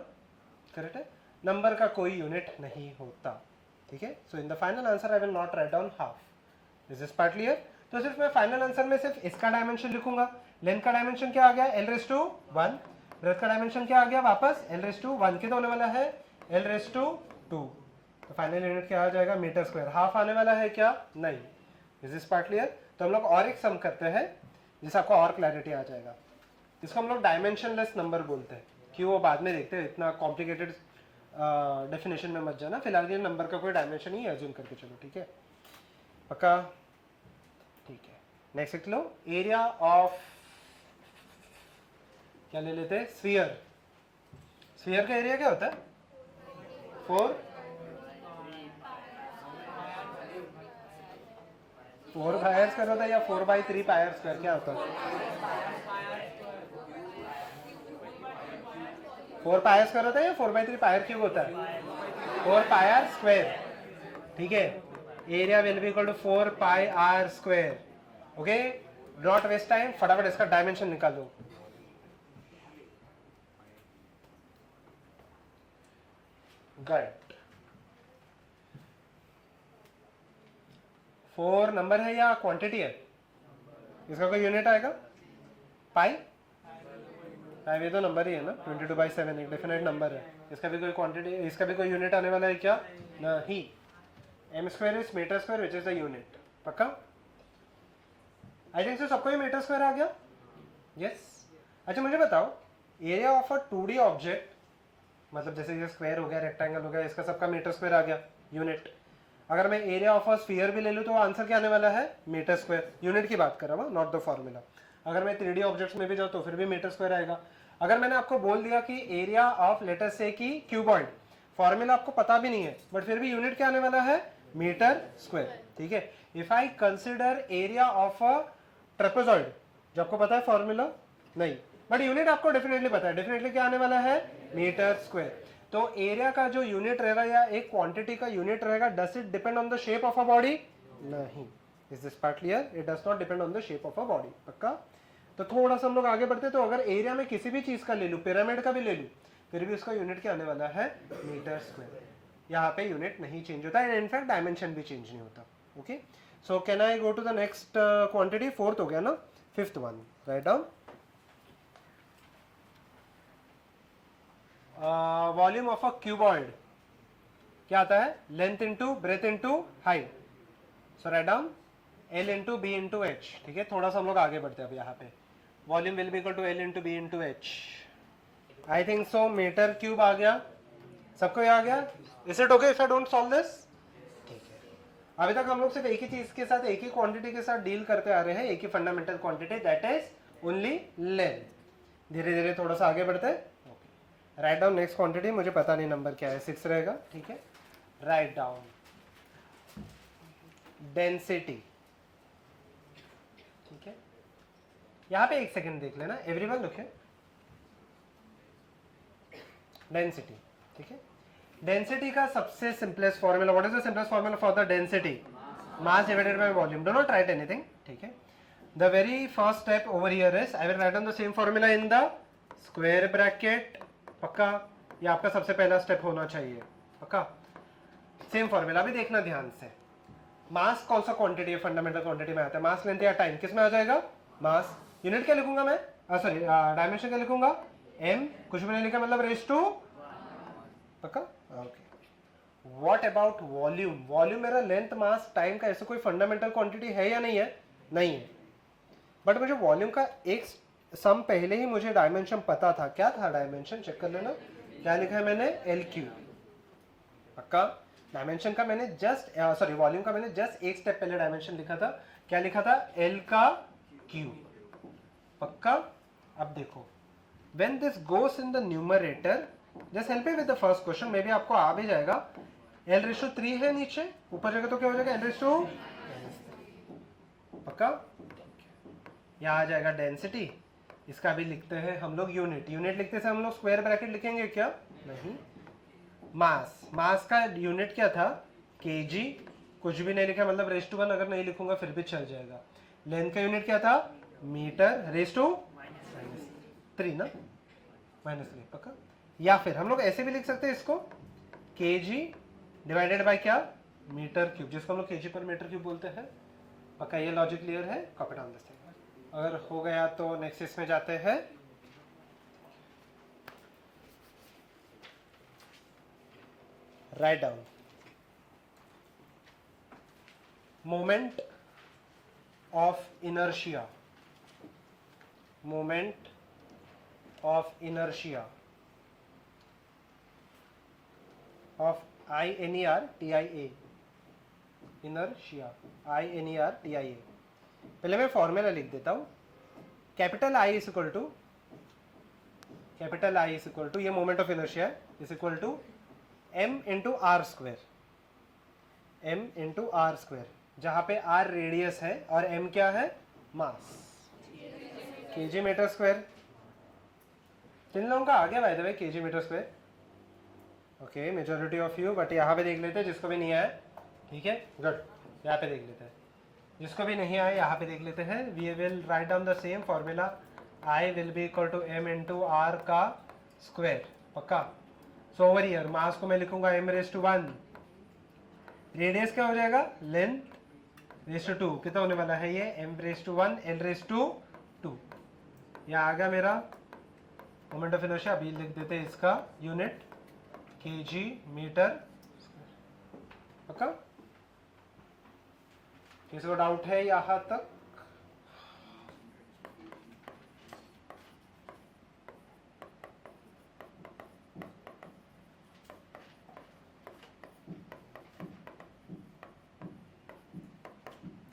करेक्ट है? नंबर का कोई यूनिट नहीं होता। ठीक है, so in the final answer I will not write down half. This is part clear? तो सिर्फ मैं फाइनल आंसर में सिर्फ इसका डायमेंशन लिखूंगा। लेंथ का डायमेंशन क्या आ गया? l/1। ब्रेथ का डायमेंशन क्या आ गया? वापस l/1। कितना होने वाला है? l/2। तो फाइनल यूनिट क्या आ जाएगा? Metre square. हाफ आने वाला है क्या? नहीं। This is part clear? तो हम लोग और एक सम करते हैं जिससे आपको और क्लैरिटी आ जाएगा। इसको हम लोग डायमेंशनलेस नंबर बोलते हैं। क्यों, वो बाद में देखते हैं, इतना कॉम्प्लिकेटेड डेफिनेशन में मत जाना। फिलहाल ये नंबर का कोई डायमेंशन ही एज्यूम करके चलो। ठीक है, पक्का? ठीक है, नेक्स्ट लिख लो। एरिया ऑफ, क्या ले लेते हैं? स्फीयर। स्फीयर का एरिया क्या होता है? 4 पायर स्क्वायर होता है या 4/3 पायर स्क्वायर? क्या होता है? 4 पायर स्क्वायर होता है या 4/3 पायर क्यूब होता है? 4 पायर स्क्वायर। ठीक है, area will be equal to 4 pi R square. Okay, not waste time, फटाफट इसका डायमेंशन निकालो। गुड। 4 नंबर है या क्वांटिटी है? इसका कोई यूनिट आएगा? पाई? ये तो नंबर ही है ना, 22/7 एक डेफिनेट नंबर है। इसका भी कोई क्वांटिटी, इसका भी कोई यूनिट आने वाला है क्या? नहीं। m square is meter square which is the unit. पक्का? आई थिंक सो सबको ही मीटर स्क्वायर आ गया। यस। अच्छा मुझे बताओ, area of a 2D object, मतलब जैसे ये स्क्वायर हो गया, रेक्टेंगल हो गया, इसका सबका मीटर स्क्वायर आ गया यूनिट। अगर मैं एरिया ऑफ अ स्फीयर भी ले लूँ तो आंसर क्या आने वाला है? Metre square. यूनिट की बात कर रहा हूँ, नॉट द फॉर्मूला। अगर मैं 3D ऑब्जेक्ट्स में भी जाऊँ तो फिर भी मीटर स्क्वायर आएगा। अगर मैंने आपको बोल दिया कि एरिया ऑफ लेटर से कि क्यूबॉइड, फॉर्मूला आपको पता भी नहीं है, बट फिर भी यूनिट क्या आने वाला है? Metre square. ठीक है, if I consider area of a trapezoid, जो आपको पता है फॉर्मूला? नहीं, बट यूनिट आपको डेफिनेटली पता है। डेफिनेटली क्या आने वाला है? Metre square. तो एरिया का जो यूनिट रहेगा या एक क्वांटिटी का यूनिट रहेगा, does it depend on the shape of a body? नहीं. Is this part clear? It does not depend on the shape of a body. पक्का? तो थोड़ा सा हम लोग आगे बढ़ते. तो अगर एरिया में किसी भी चीज का ले लूं, पिरामिड का भी ले लूं, फिर भी उसका यूनिट क्या आने वाला है? Metre square. यहाँ पे यूनिट नहीं चेंज होता है, इनफैक्ट डायमेंशन भी चेंज नहीं होता. Okay, so can I go to the next quantity? Fourth हो गया ना, fifth one. Write down. Volume of a cuboid क्या आता है? Length into breadth into height. So write down L into b into h. ठीक है, थोड़ा सा हम लोग आगे बढ़ते हैं. अब यहाँ पे volume will be equal to L into b into h. I think so meter cube आ गया सबको, ये आ गया. Is it okay if I don't solve this? ठीक है. अभी तक हम लोग सिर्फ एक ही चीज के साथ, एक ही क्वांटिटी के साथ डील करते आ रहे हैं, एक ही fundamental quantity, that is only length. धीरे धीरे थोड़ा सा आगे बढ़ते हैं. Write down next quantity. मुझे पता नहीं नंबर क्या है, 6 रहेगा. ठीक है, राइट डाउन डेंसिटी. ठीक है, यहाँ पे एक सेकेंड देख लेना, एवरीवन लुक हियर. डेंसिटी. ठीक है, डेंसिटी का सबसे simplest formula, what is the simplest formula for the density? Mass divided by volume. Do not right anything. ठीक है, the very first step over here is, I will write down the same formula in the square bracket. पक्का? ये आपका सबसे पहला step होना चाहिए. पक्का? सेम फॉर्मूला भी देखना ध्यान से. मास कौन सा क्वांटिटी है फंडामेंटल क्वांटिटी में आता है? मास, लेंथ या टाइम, किस में आ जाएगा? मास. यूनिट क्या लिखूंगा मैं? सॉरी, डायमेंशन क्या लिखूंगा? m. कुछ भी नहीं लिखा, मतलब रेज टू. पक्का? Okay. What about volume? Volume मेरा लेंथ, मास, टाइम का ऐसा कोई फंडामेंटल क्वांटिटी है या नहीं है? नहीं है. बट मुझे वॉल्यूम का एक सम पहले ही मुझे डायमेंशन पता था. क्या था डायमेंशन? चेक कर लेना. क्या लिखा है मैंने? L3. पक्का? डायमेंशन का मैंने जस्ट सॉरी वॉल्यूम का मैंने जस्ट एक स्टेप पहले डायमेंशन लिखा था. क्या लिखा था? L का क्यूब. पक्का? अब देखो, when this goes in the numerator, just help me with the first question, may be आपको आ भी जाएगा. L/3 है नीचे, ऊपर जाएगा तो क्या हो जाएगा? L/. पक्का? यहाँ आ जाएगा डेंसिटी. इसका भी लिखते हैं हम लोग यूनिट. यूनिट लिखते से हम लोग स्क्वायर ब्रैकेट लिखेंगे क्या? नहीं. मास, मास का यूनिट क्या था? केजी. कुछ भी नहीं लिखा, मतलब रेज़ टू 1 अगर नहीं लिखूंगा फिर भी चल जाएगा. लेंथ का यूनिट क्या था? मीटर. रेज़ टू 3 ना, -3. पक्का? या फिर हम लोग ऐसे भी लिख सकते हैं इसको, केजी डिवाइडेड बाय क्या? मीटर क्यूब, जिसको हम लोग केजी पर मीटर क्यूब बोलते हैं. पक्का? ये लॉजिक क्लियर है? Copy down this thing. अगर हो गया तो नेक्स्ट इसमें जाते हैं. Write down moment of inertia. Moment of inertia of INERTIA. Inertia INERTIA. पहले मैं फॉर्मूला लिख देता हूं. Capital I is equal to ये moment of inertia is equal to m into are square. m into are square, जहां पे r radius है और m क्या है? मास. KG metre square. जिन लोगों का आ गया by the way KG metre square, okay, majority of you. But यहाँ पे देख लेते हैं जिसको भी नहीं आया. ठीक है, गुड. यहाँ पे देख लेते हैं जिसको भी नहीं आया, यहाँ पे देख लेते हैं. We will write down the same formula. I will be equal to m into R का स्क्वायर. पक्का? सो ओवर हियर मास को मैं लिखूंगा m/1. रेडियस क्या हो जाएगा? Length raise to 2. कितना होने वाला है ये? m/1 L/2. यह आ गया मेरा मोमेंट ऑफ इनर्शिया. अभी लिख देते हैं इसका यूनिट, केजी मीटर. पक्का? किसी को डाउट है यहां तक?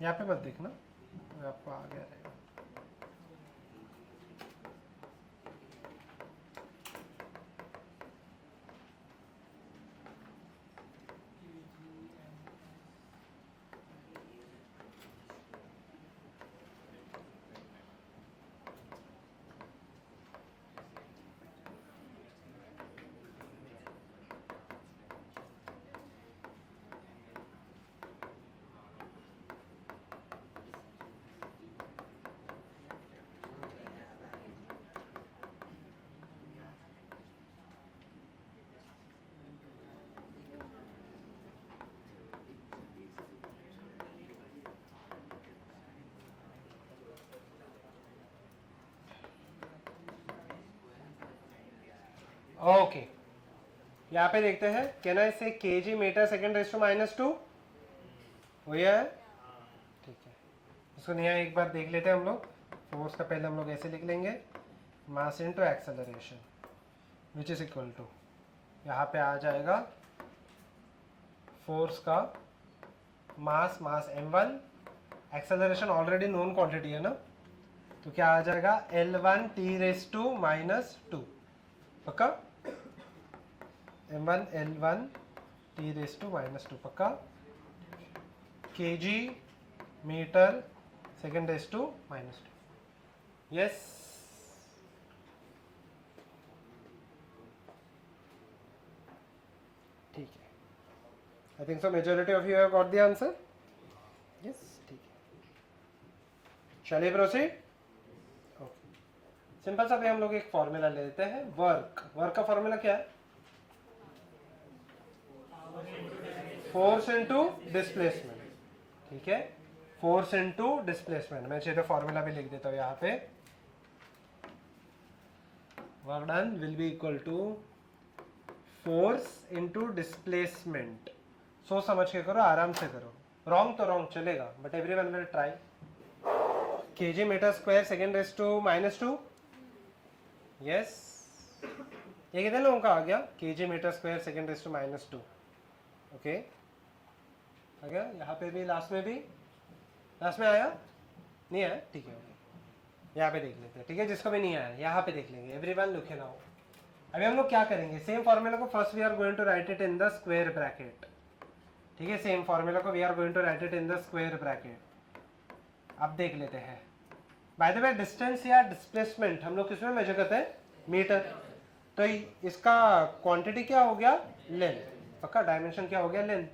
यहाँ पे मत देखना, आपको आ गया रहेगा. ओके, यहाँ पे देखते हैं, can I say kg metre second raise to -2 हो गया है, ठीक है। इसको यहाँ एक बार देख लेते हैं हम लोग। फोर्स का पहले हम लोग ऐसे लिख लेंगे, mass into acceleration which is equal to, यहाँ पे आ जाएगा फोर्स का mass m1, acceleration already known quantity है ना, तो क्या आ जाएगा L1 t रेज़ टू -2, पक्का, m1 L1 t raise to -2 पक्का, kg metre second raise to -2, yes. ठीक है, I think so majority of you have got the answer, yes, ठीक है। चलिए प्रोसीड। सिंपल सा भी हम लोग एक फॉर्मूला ले लेते हैं, वर्क का फॉर्मूला क्या है, फोर्स इनटू डिस्प्लेसमेंट, ठीक है, फोर्स इनटू डिस्प्लेसमेंट। मैं चाहिए तो फॉर्मूला भी लिख देता हूँ यहाँ पे, work done will be equal to force into displacement. सोच समझ के करो, आराम से करो, रॉन्ग तो रॉन्ग चलेगा, but everyone will try. kg metre square second raise to -2, yes, ये कितने लोगों का आ गया, kg metre square second raise to -2, okay, आ गया। यहाँ पे भी लास्ट में आया, नहीं आया, ठीक है, ओके, यहाँ पे देख लेते हैं, ठीक है, जिसको भी नहीं आया यहाँ पे देख लेंगे, एवरीवन लुक है नाउ। अभी हम लोग क्या करेंगे, सेम फॉर्मूला को first we are going to write it in the square bracket, ठीक है, सेम फॉर्मूला को we are going to write it in the square bracket. अब देख लेते हैं, बाय द वे डिस्टेंस या डिस्प्लेसमेंट हम लोग किसमें मेजर करते हैं, मीटर, तो इसका क्वांटिटी क्या हो गया, लेंथ, पक्का, डायमेंशन क्या हो गया, लेंथ।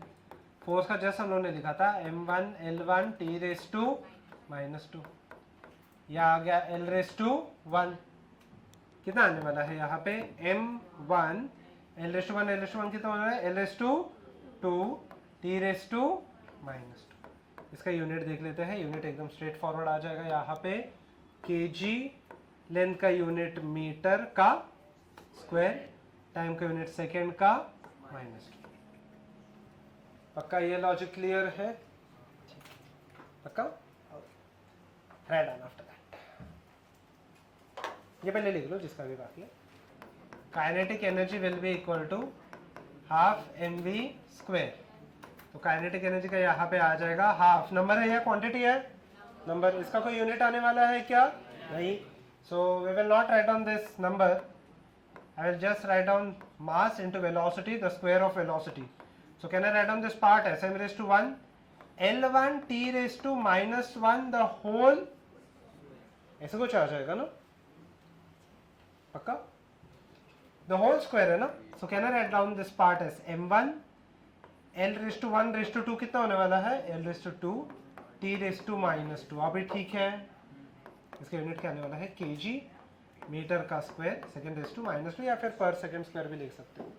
फोर्स का जस्ट हम लोगों ने लिखा था m1 L1 t raise to -2, या आ गया L रेज़ टू 1, कितना आने वाला है यहाँ पे m1 L रेज़ टू 1 कितना होना है, L raise to 2 t raise to -2। इसका यूनिट देख लेते हैं, यूनिट एकदम स्ट्रेट फॉरवर्ड आ जाएगा यहाँ पे, kg लेंथ का यूनिट मीटर का स्क्वायर, टाइम का यूनिट सेकेंड का -2, पक्का, ये लॉजिक क्लियर है, पक्का, राइट ऑन। आफ्टर दैट ये पहले लिख लो जिसका भी बाकी है, kinetic energy will be equal to half mv², तो काइनेटिक एनर्जी का यहाँ पे आ जाएगा हाफ, नंबर है या क्वांटिटी है, नंबर, इसका कोई यूनिट आने वाला है क्या, नहीं, so we will not write down this number, I will just write down mass into velocity, the square of velocity. So can I write down this part as m raised to 1 L1 t raised to -1 the whole, ऐसे कुछ आ जाएगा ना, पक्का, the whole square है ना, so can I write down this part as m1 L raised to 1 raised to 2 कितना होने वाला है, L raised to 2 t raised to -2, अभी ठीक है, इसका यूनिट क्या आने वाला है, kg मीटर का स्क्वायर सेकेंड रेज़ टू -2, या फिर पर सेकेंड स्क्वायर भी लिख सकते हो,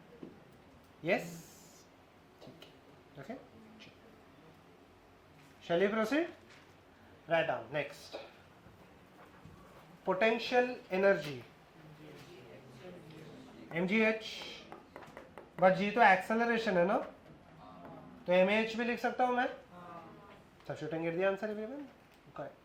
yes, okay, shall we proceed, write down next, potential energy mgh, but g तो एक्सेलरेशन है ना, तो mh भी लिख सकता हूं मैं, substituting it the answer everyone, correct।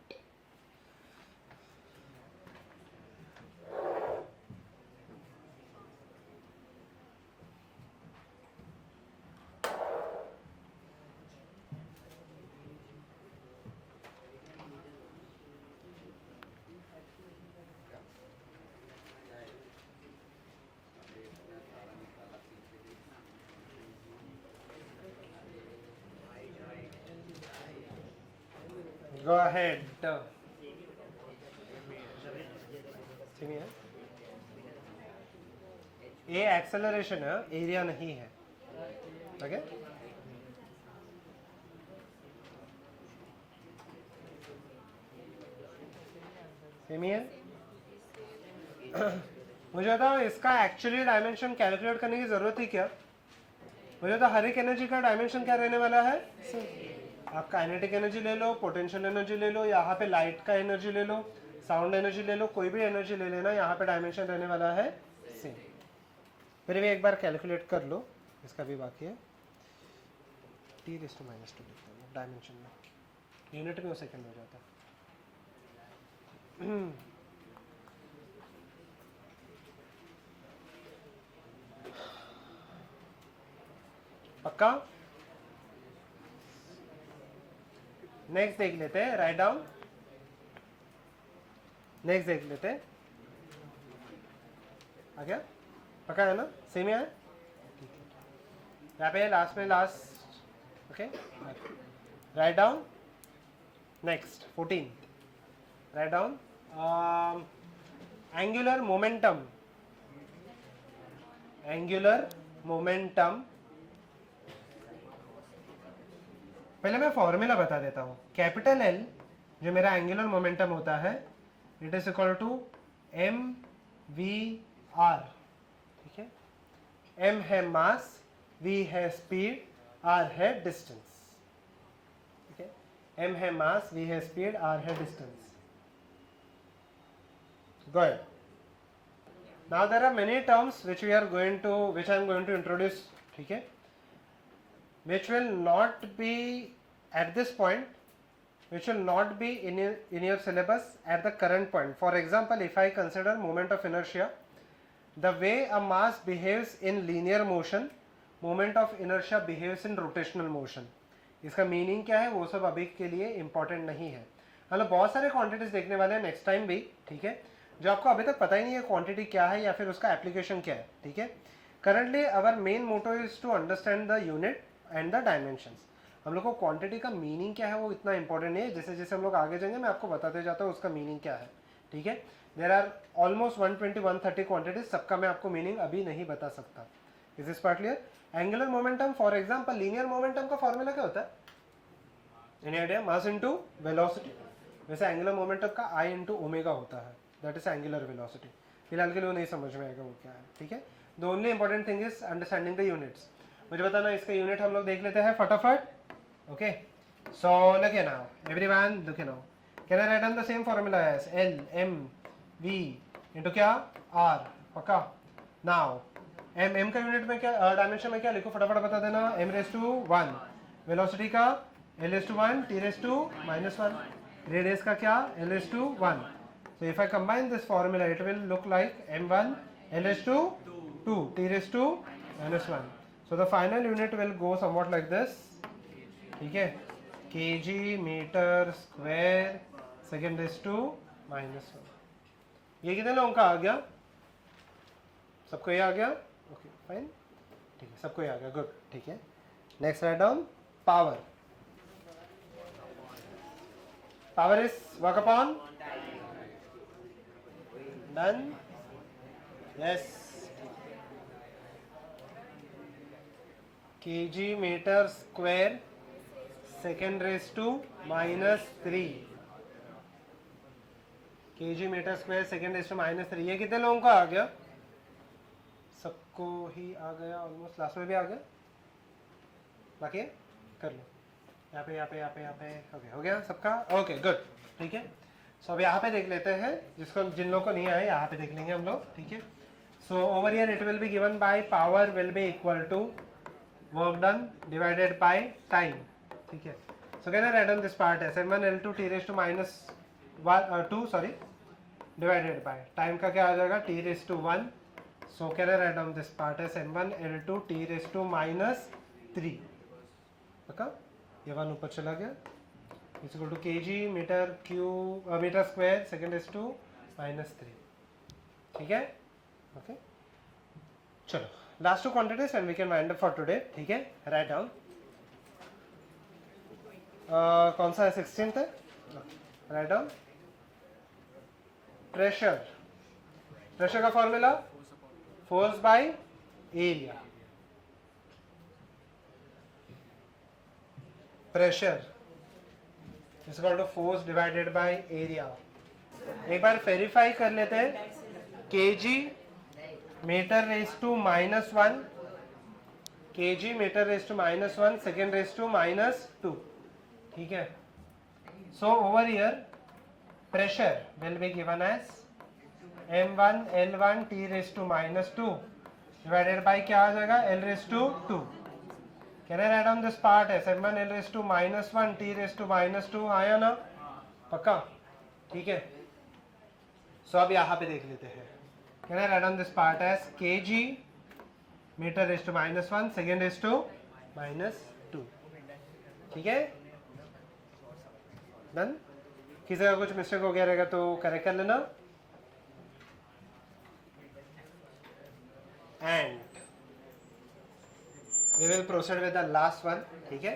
Go ahead. A acceleration है, एरिया नहीं है, ओके, सेमी है। मुझे बताओ इसका एक्चुअली डायमेंशन कैलकुलेट करने की जरूरत थी क्या, मुझे तो हर एक एनर्जी का डायमेंशन क्या रहने वाला है, आप काइनेटिक एनर्जी ले लो, पोटेंशियल एनर्जी ले लो, यहाँ पे लाइट का एनर्जी ले लो, साउंड एनर्जी ले लो, कोई भी एनर्जी ले लेना, यहाँ पे डायमेंशन रहने वाला है सेम, फिर भी एक बार कैलकुलेट कर लो, इसका भी बाकी है। टी रेस टू माइनस 2 लिखते हैं डायमेंशन में, यूनिट में वो सेकेंड हो जाता है। पक्का? नेक्स्ट देख लेते हैं, राइट डाउन। नेक्स्ट देख लेते हैं, आ गया? पक्का है ना? सेम ही है? यहाँ पे लास्ट में last, okay, right down. Next 14, write down angular momentum. Angular momentum, पहले मैं फॉर्मूला बता देता हूँ। कैपिटल एल जो मेरा एंगुलर मोमेंटम होता है, it is equal to M V R, ठीक है? एम है मास, वी है स्पीड, आर है डिस्टेंस, ठीक है? एम है मास, वी है स्पीड, आर है distance. Go ahead. Now there are many terms which I am going to introduce, ठीक है? Which will not be at this point, which will not be in your syllabus at the current point. For example, if I consider moment of inertia, the way a mass behaves in linear motion, moment of inertia behaves in rotational motion. इसका meaning क्या है वो सब अभी के लिए important नहीं है। मतलब बहुत सारे क्वांटिटीज देखने वाले हैं नेक्स्ट टाइम भी, ठीक है, जो आपको अभी तक पता ही नहीं है क्वांटिटी क्या है या फिर उसका एप्लीकेशन क्या है, ठीक है? Currently our main motto is to understand the unit and the dimensions. हम लोग को क्वांटिटी का मीनिंग क्या है वो इतना इंपॉर्टेंट नहीं है, जैसे जैसे हम लोग आगे जाएंगे मैं आपको बताते जाता हूँ उसका मीनिंग क्या है, ठीक है? देयर आर ऑलमोस्ट 120-130 क्वांटिटीज, सबका मैं आपको मीनिंग अभी नहीं बता सकता। Is this part clear? Angular momentum, for example linear momentum का फॉर्मूला क्या होता है? Any idea? Mass into velocity. वैसे एंगुलर मोमेंटम का आई इंटू ओमेगा होता है, दैट इज एंगुलर वेलोसिटी। फिलहाल के लिए वो नहीं समझ में आएगा वो क्या है, ठीक है? The only important thing is understanding the units. मुझे बताना इसका यूनिट हम लोग देख लेते हैं फटाफट, okay? So look here now everyone, look here now, can I write down the same formula as L M V into क्या आर, पक्का? नाउ एम का यूनिट में क्या, डायमेंशन में क्या लिखो फटाफट बता देना। एम रेस टू 1, वेलोसिटी का L raise to 1, T raise to -1, radius का क्या L raise to 1। So if I combine this formula, it will look like m1 l raised to 2 t raised to -1. So the final unit will go somewhat like this, ठीक है? kg metre square second raise to -1। ये कितने लोगों का आ गया? सबको ये आ गया? ओके फाइन, ठीक है, सबको ये आ गया, गुड, ठीक है? Next write down power. Power is work upon, done, yes, kg metre square second raise to -3, kg metre square second raise to -3। ये कितने लोगों का आ गया? सबको ही आ गया, ऑलमोस्ट लास्ट में भी आ गया, बाकी है? कर लो, यहाँ पे यहाँ पे यहाँ पे यहाँ पे, ओके हो गया सबका, ओके गुड, ठीक है? सो अब यहाँ पे देख लेते हैं, जिसको जिन लोगों को नहीं आया यहाँ पे देख लेंगे हम लोग, ठीक है? So over here it will be given by power will be equal to work done divided by time, ठीक है? So can I write down this part as m1 l2 t raised to -2 sorry divided by time का क्या आ जाएगा t raised to 1। So can I write down this part as m1 l2 t raised to -3, okay? ये 1 ऊपर चला गया, is equal to kg metre square second raise to -3, ठीक है? ओके चलो last two quantities and we can wind up for today, ठीक है? Write down कौन सा है? 16th है, राइट डाउन। प्रेशर, प्रेशर का formula force by area, pressure is equal to force divided by area. एक बार वेरीफाई कर लेते हैं, kg metre raise to -1, kg metre raise to -1 second raise to -2, ठीक है? So over here pressure will be given as m1 l1 t raised to -2 divided by क्या आ जाएगा, l raise to 2। Can I write down this part as m1 l raise to -1 t raise to -2, आया ना, पक्का, ठीक है। सो अब यहाँ पे देख लेते हैं, can I write down this part as kg metre raise to -1 second raise to -2, ठीक है, डन। किसी का कुछ मिस्टेक हो गया रहेगा तो करेक्ट कर लेना। And we will proceed with the last one, ठीक है।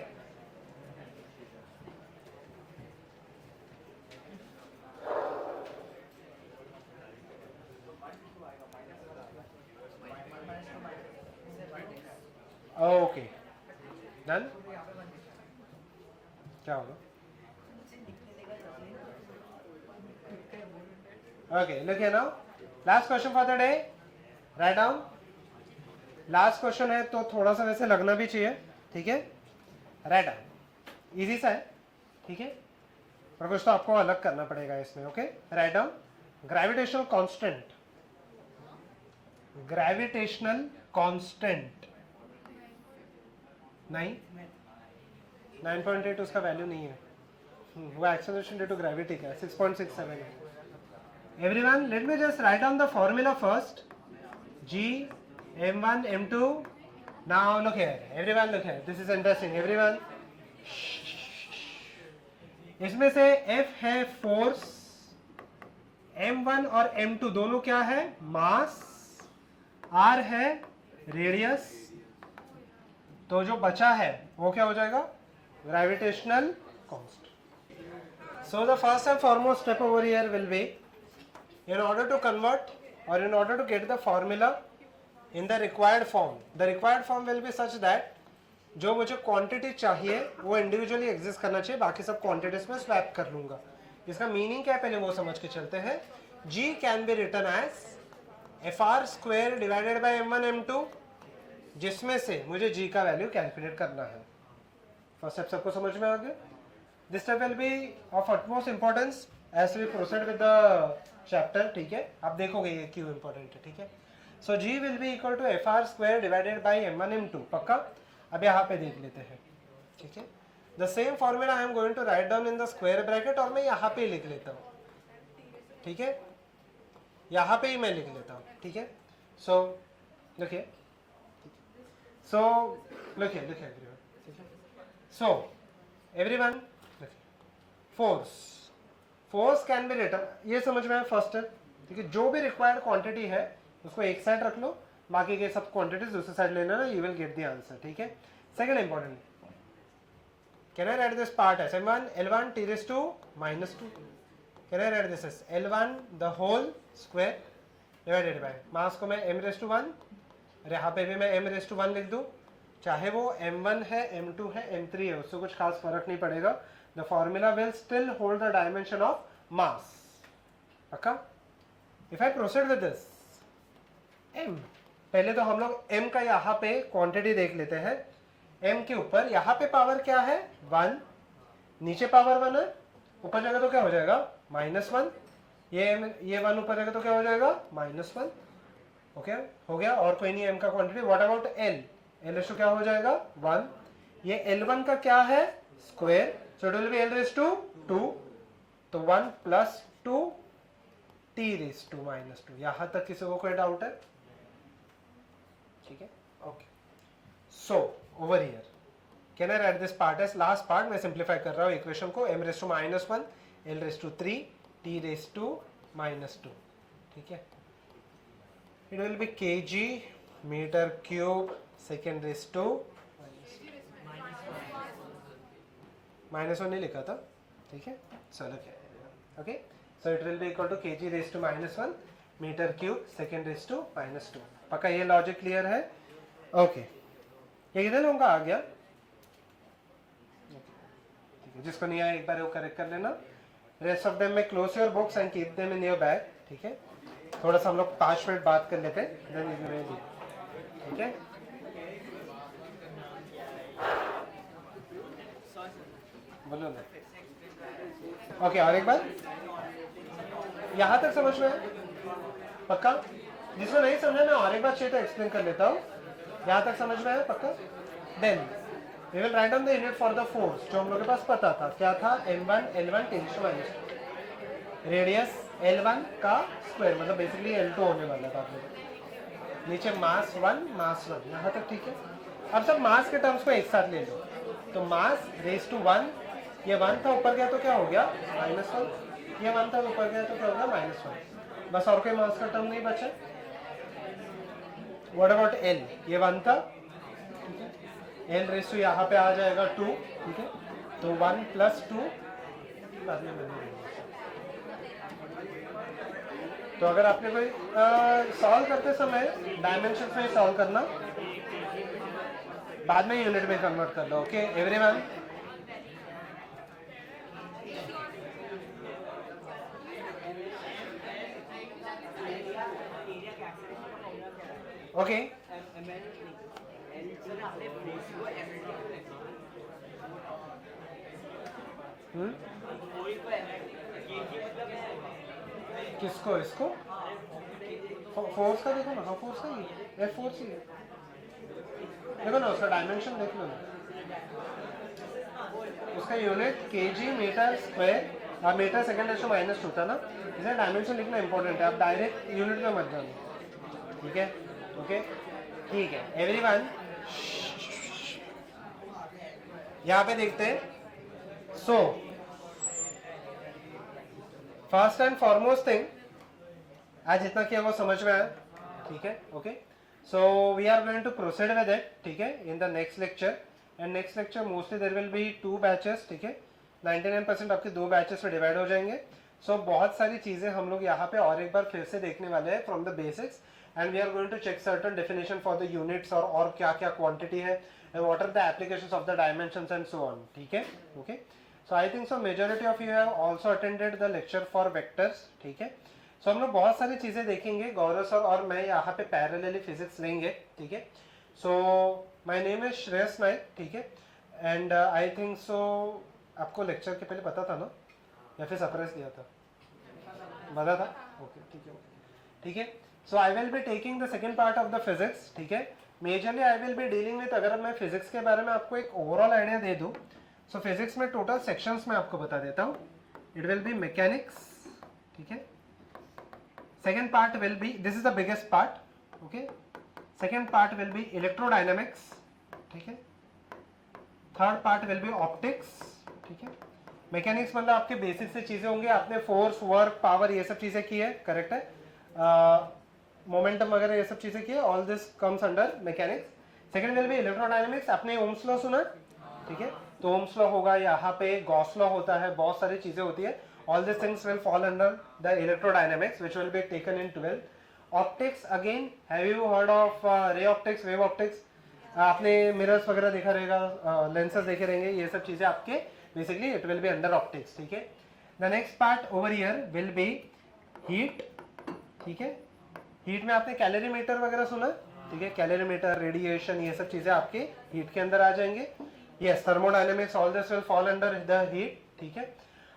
Okay, done. क्या होगा, okay, look here now, last question for the day, write down, last question है तो थोड़ा सा वैसे लगना भी चाहिए, ठीक है, राइट डाउन, इजी सा है, ठीक है, पर कुछ तो आपको अलग करना पड़ेगा इसमें, okay. Write down, gravitational constant, gravitational constant नहीं, 9.8 उसका वैल्यू नहीं है, वो एक्सेलरेशन ड्यू टू ग्रेविटी का 6.67 है। Everyone, let me just write down the formula first. G, m1, m2. Now look here. Everyone look here. This is interesting. Everyone. इसमें से F है फोर्स, m1 और m2 दोनों क्या है, मास, R है रेडियस, तो जो बचा है वो क्या हो जाएगा, gravitational constant. So the first and foremost step over here will be, in order to convert or in order to get the formula in the required form will be such that जो मुझे quantity चाहिए वो individually exist करना चाहिए, बाकी सब quantities में swap कर लूंगा। इसका मीनिंग क्या है पहले वो समझ के चलते हैं। G can be written as FR square divided by m1 m2, जिसमें से मुझे G का वैल्यू कैलकुलेट करना है। फर्स्ट स्टेप सबको समझ में आ गया। This step will be of utmost importance as we proceed with the chapter, ठीक है, आप देखोगे ये क्यों इंपॉर्टेंट है, ठीक है। So G will be equal to FR square divided by m1 m2, पक्का। अब यहाँ पे देख लेते हैं, ठीक है। The same formula I am going to write down in the square bracket, और मैं यहाँ पे लिख लेता हूँ, ठीक है, यहाँ पे ही मैं लिख लेता हूँ, ठीक है। सो देखिए, सो लिखिए एवरीवन, ठीक है। So everyone force can be written, ये समझ में आया फर्स्ट है, ठीक है। जो भी रिक्वायर्ड क्वांटिटी है उसको एक साइड रख लो, बाकी के सब क्वांटिटीज दूसरी साइड ले लेना, you will get the answer, ठीक है। Second important, can I write this part as m1 l1 t raised to -2, can I write this as l1 the whole square divided by mass को मैं m raised to 1, और यहाँ पे भी मैं m raised to 1 लिख दूँ, चाहे वो m1 है, m2 है, m3 है, उससे कुछ खास फर्क नहीं पड़ेगा। The formula will still hold the dimension of mass. पक्का? If I proceed with this, m, पहले तो हम लोग m का यहाँ पे क्वांटिटी देख लेते हैं। m के ऊपर यहाँ पे पावर क्या है, 1, नीचे पावर 1 है, ऊपर जाएगा तो क्या हो जाएगा, -1, ये 1 ऊपर जाएगा तो क्या हो जाएगा, -1, ओके, हो गया। और कोई नहीं m का quantity. What about l, l क्या हो जाएगा, 1, ये l1 का क्या है, square, so it will be l raised to 2, तो 1 plus 2 t raised to -2। यहां तक किसी को कोई डाउट है, ठीक है, okay. So over here can I write this part as last part, मैं सिंप्लीफाई कर रहा हूं इक्वेशन को, m raised to -1 l raised to 3 t raised to -2, ठीक है। It will be kg metre cube second raised to -1 नहीं लिखा था, ठीक है, चलो क्या, okay. So it will be equal to kg raise to -1 metre cube second raise to -2, पक्का ये लॉजिक क्लियर है, ओके। ये कितने लोगों का आ गया, ठीक है, जिसको नहीं आया एक बार वो करेक्ट कर लेना। रेस्ट ऑफ देम में close your books and keep them in your bag, ठीक है। थोड़ा सा हम लोग 5 मिनट बात कर लेते हैं, ठीक है। बोलो ना, ओके। और एक बार यहाँ तक समझ में है, पक्का, जिसको नहीं समझा मैं और एक बार चेता एक्सप्लेन कर लेता हूँ, यहाँ तक समझ में आया पक्का? Then we will write down the unit for the force जो हम लोग के पास पता था, क्या था? m1 l1 tense to minus, radius l1 का स्क्वायर, मतलब बेसिकली l2 होने वाला था आप लोग। नीचे मास 1 मास 1, यहाँ तक ठीक है। अब सब मास के टर्म्स को एक साथ ले लो, तो मास रेज टू 1, ये 1 था ऊपर गया तो क्या हो गया? -1, ये 1 था ऊपर गया तो क्या हो गया? -1। बस और कोई मास का टर्म नहीं बचा। What about l? ये 1 था, ठीक है, l रेज टू यहाँ पे आ जाएगा 2, ठीक है, तो 1 + 2 बाद में बनेगा। तो अगर आपने कोई सॉल्व करते समय डायमेंशन में सॉल्व करना, बाद में यूनिट में कन्वर्ट कर लो। Okay everyone? ओके किसको? इसको फोर्स का देखो ना। हाँ फोर्स का ही, एफ फोर्स ही है। देखो ना उसका डायमेंशन देख लो ना, उसका यूनिट केजी मीटर स्क्वायर और मीटर सेकेंड -2 था ना, इसलिए डायमेंशन लिखना इंपॉर्टेंट है। आप डायरेक्ट यूनिट में मत जाना, ठीक है? ओके ठीक है एवरीवन, यहाँ पे देखते हैं। So first and foremost thing, आज जितना किया वो समझ में आया, ठीक है? Okay so we are going to proceed with it, ठीक है, in the next lecture. And next lecture mostly there will be 2 batches, ठीक है, 99% आपके 2 बैचेस में डिवाइड हो जाएंगे। सो बहुत सारी चीजें हम लोग यहाँ पे और एक बार फिर से देखने वाले हैं from the basics, and we are going to check certain definition for the units और क्या क्या क्वांटिटी है, and what are the applications of the dimensions and so on, ठीक है? Okay so I think so majority of you have also attended the lecture for vectors, ठीक है? सो हम लोग बहुत सारी चीजें देखेंगे, गौरव सर और मैं यहाँ पे पैरेलली फिजिक्स लेंगे, ठीक है? So my name is Shreyas Naik, ठीक है, एंड आई थिंक सो आपको लेक्चर के पहले पता था ना, या फिर सरप्राइज दिया था? पता था? ओके ठीक है, ठीक है। So I will be taking the second part of the physics, ठीक है। Majorly I will be dealing with, अगर मैं फिजिक्स के बारे में आपको एक ओवरऑल आइडिया दे दूं, सो फिजिक्स में टोटल सेक्शंस में आपको बता देता हूँ। इट विल बी मैकेनिक्स, ठीक है। Second part will B, this is the biggest part, okay. Second part will B electrodynamics, ठीक है। Third part will B optics, ठीक है। मैकेनिक्स मतलब आपके बेसिक से चीजें होंगी, आपने फोर्स, वर्क, पावर ये सब चीजें की है, करेक्ट है, मोमेंटम वगैरह ये सब चीजें की है, all this comes under mechanics. Second will be electrodynamics, आपने ओम्स लॉ सुना, ठीक है, तो ओम्स लॉ होगा, यहाँ पे गॉस लॉ होता है, बहुत सारी चीजें होती है, all this things will fall under the electrodynamics which will be taken in 12th। Optics again, have you heard of ray optics, wave optics? आपने मिरर्स वगैरह देखा रहेगा, लेंसेज देखे रहेंगे, ये सब चीजें आपके basically it will be under optics, ठीक है। The next part over here will be heat, ठीक है। हीट में आपने कैलोरीमीटर वगैरह सुना, ठीक है, कैलोरीमीटर, रेडिएशन, ये सब चीजें आपके हीट के अंदर आ जाएंगे। Yes, thermodynamics, all this will fall under the heat, ठीक है।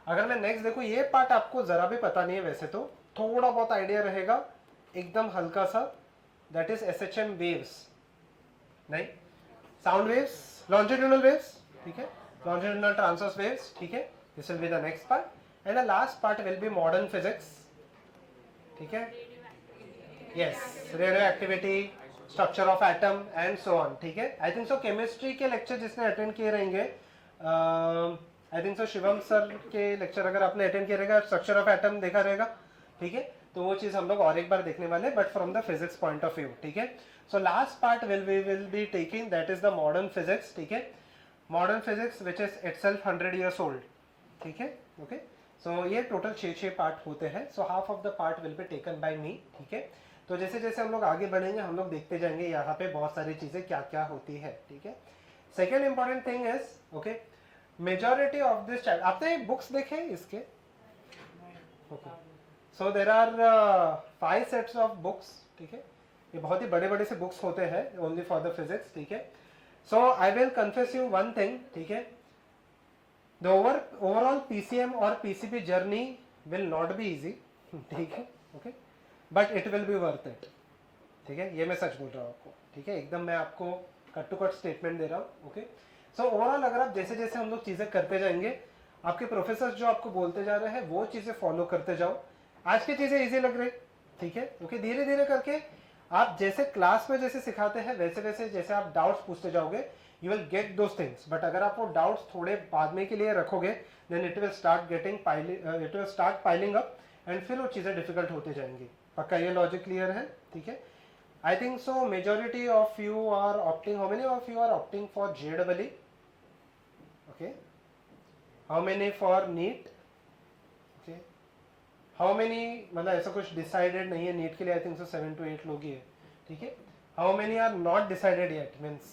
अगर मैं नेक्स्ट देखो, ये पार्ट आपको जरा भी पता नहीं है वैसे तो, थोड़ा बहुत आइडिया रहेगा, एकदम हल्का सा, दैट इज एसएचएम वेव्स, नहीं, साउंड वेव्स, लॉन्जिट्यूडनल वेव्स, ठीक है, longitudinal transverse waves, ठीक है, this will be the next part, and the last part will be modern physics, ठीक है, yes, radioactivity, structure of atom and so on, ठीक है। I think so chemistry के lecture जिसने attend किए रहेंगे, I think so Shivam sir के lecture अगर आपने attend किया रहेगा, structure of atom देखा रहेगा, ठीक है, तो वो चीज हम लोग और एक बार देखने वाले, but from the physics point of view, ठीक है। So last part will be taking, that is the modern physics, ठीक है, modern physics which is itself 100 years old, ठीक है, ओके। सो ये टोटल 6 पार्ट होते हैं, so half of the part will be taken by me, ठीक है। तो जैसे जैसे हम लोग आगे बढ़ेंगे हम लोग देखते जाएंगे यहाँ पे बहुत सारी चीजें क्या क्या होती है, ठीक है। Second important thing is, okay, majority of this chapter, आपने बुक्स देखे इसके? Okay, so there are 5 sets of books, ठीक है, ये बहुत ही बड़े बड़े से बुक्स होते हैं ओनली फॉर द फिजिक्स, ठीक है। So I will confess you one thing, ठीक है, the overall PCM or PCB journey will not be easy, ठीक है, okay, but it will be worth it, ठीक है, ये मैं सच बोल रहा हूँ आपको, ठीक है, एकदम मैं आपको कट टू कट स्टेटमेंट दे रहा हूँ। ओके, सो ओवरऑल अगर आप जैसे जैसे हम लोग चीज़ें करते जाएंगे, आपके प्रोफेसर जो आपको बोलते जा रहे हैं वो चीज़ें फॉलो करते जाओ। आज की चीज़ें ईजी लग रही, ठीक है, ओके, धीरे धीरे करके आप जैसे क्लास में जैसे सिखाते हैं वैसे वैसे जैसे आप डाउट्स पूछते जाओगे, you will get those things. But अगर आप वो डाउट्स थोड़े बाद में के लिए रखोगे, then it will start piling up and फिर वो चीज़ें डिफिकल्ट होते जाएंगी। पक्का ये लॉजिक क्लियर है? ठीक है, I think so majority of you are opting, how many of you are opting for JEE? Okay, how many for NEET? Okay, how many, मतलब ऐसा कुछ डिसाइडेड नहीं है नीट के लिए, आई थिंक सो 7 to 8 लोग ही है, ठीक है। How many are not decided yet, means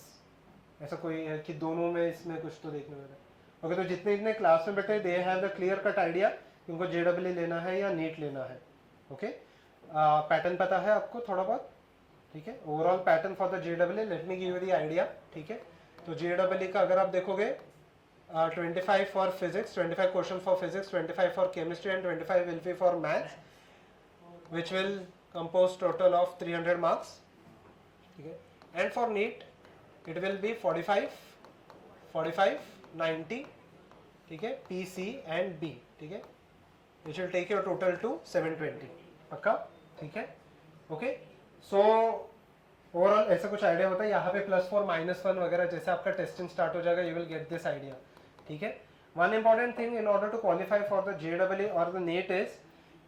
ऐसा कोई है कि दोनों में इसमें कुछ तो देखने में है। ओके, तो जितने इतने क्लास में बैठे they have the clear cut idea कि उनको JEE लेना है या नीट लेना है। ओके, पैटर्न पता है आपको थोड़ा बहुत, ठीक है, overall pattern for the JEE, let me give you the idea, ठीक है। तो JEE का अगर आप देखोगे 25 for physics, 25 question for physics, 25 for chemistry and 25 will be for maths, which will compose total of 300 marks, ठीक है। And for NEET it will be 45 45 90, ठीक है, PC एंड B, ठीक है, which will take your total to 720। पक्का, ठीक है, okay. So overall ऐसा कुछ आइडिया होता है, यहाँ पे +4 -1 वगैरह जैसे आपका टेस्टिंग स्टार्ट हो जाएगा, you will get this idea, ठीक है। One important thing in order to qualify for the JEE और द नीट इज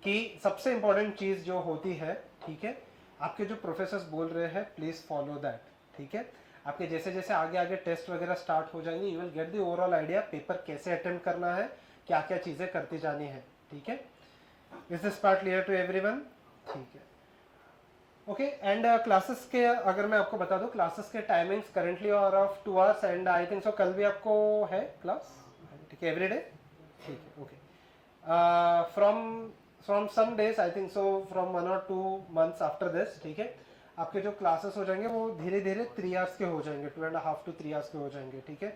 कि सबसे इंपॉर्टेंट चीज जो होती है, ठीक है, आपके जो प्रोफेसर्स बोल रहे हैं प्लीज फॉलो दैट, ठीक है। आपके जैसे जैसे आगे आगे टेस्ट वगैरह स्टार्ट हो जाएंगे, you will get the overall idea paper कैसे अटेम्प्ट करना है, क्या क्या चीजें करती जानी है, ठीक है। Is this part clear to everyone? ठीक है, ओके। एंड क्लासेस के अगर मैं आपको बता दूं, क्लासेस के टाइमिंग्स करेंटली और of 2 hours and I think सो कल भी आपको है क्लास, ठीक है, एवरी डे, ठीक है, okay. From some days I think so from 1 or 2 months after this, ठीक है, आपके जो क्लासेस हो जाएंगे वो धीरे धीरे 3 hours के हो जाएंगे, 2.5 to 3 hours के हो जाएंगे, ठीक है।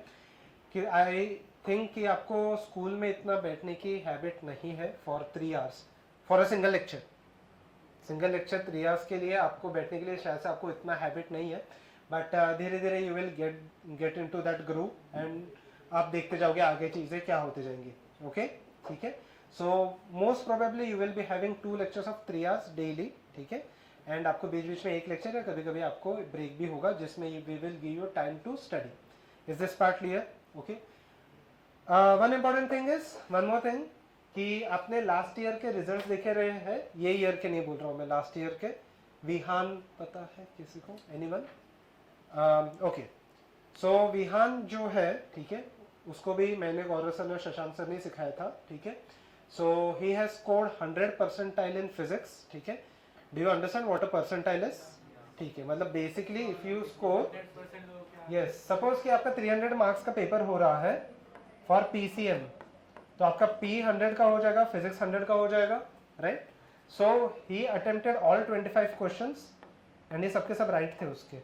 कि आई थिंक कि आपको स्कूल में इतना बैठने की हैबिट नहीं है for 3 hours for a single lecture. 3 hours के लिए आपको बैठने के लिए शायद से आपको इतना हैबिट नहीं है, बट धीरे धीरे you will get into that group and आप देखते जाओगे आगे चीज़ें क्या होती जाएंगी, ओके, ठीक है। So most probably you will be having 2 lectures of 3 hours daily, ठीक है, एंड आपको बीच बीच में एक लेक्चर या कभी कभी आपको ब्रेक भी होगा जिसमें we will give you time to study. Is this part clear? Okay. One important thing is, one more thing, कि आपने लास्ट ईयर के रिजल्ट देखे रहे हैं, ये ईयर के नहीं बोल रहा हूँ मैं, लास्ट ईयर के। विहान पता है किसी को? एनीवन? ओके, सो विहान जो है, ठीक है, उसको भी मैंने गौरव सर और शशांक सर ने सिखाया था, ठीक है। So he has scored 100 percentile in physics, ठीक है। Do you understand what a percentile is? ठीक है, मतलब basically if you score, yes, suppose कि आपका 300 मार्क्स का पेपर हो रहा है फॉर PCM, तो आपका P 100 का हो जाएगा, फिजिक्स 100 का हो जाएगा, right. So he attempted all 25 questions and ये सबके सब राइट थे उसके,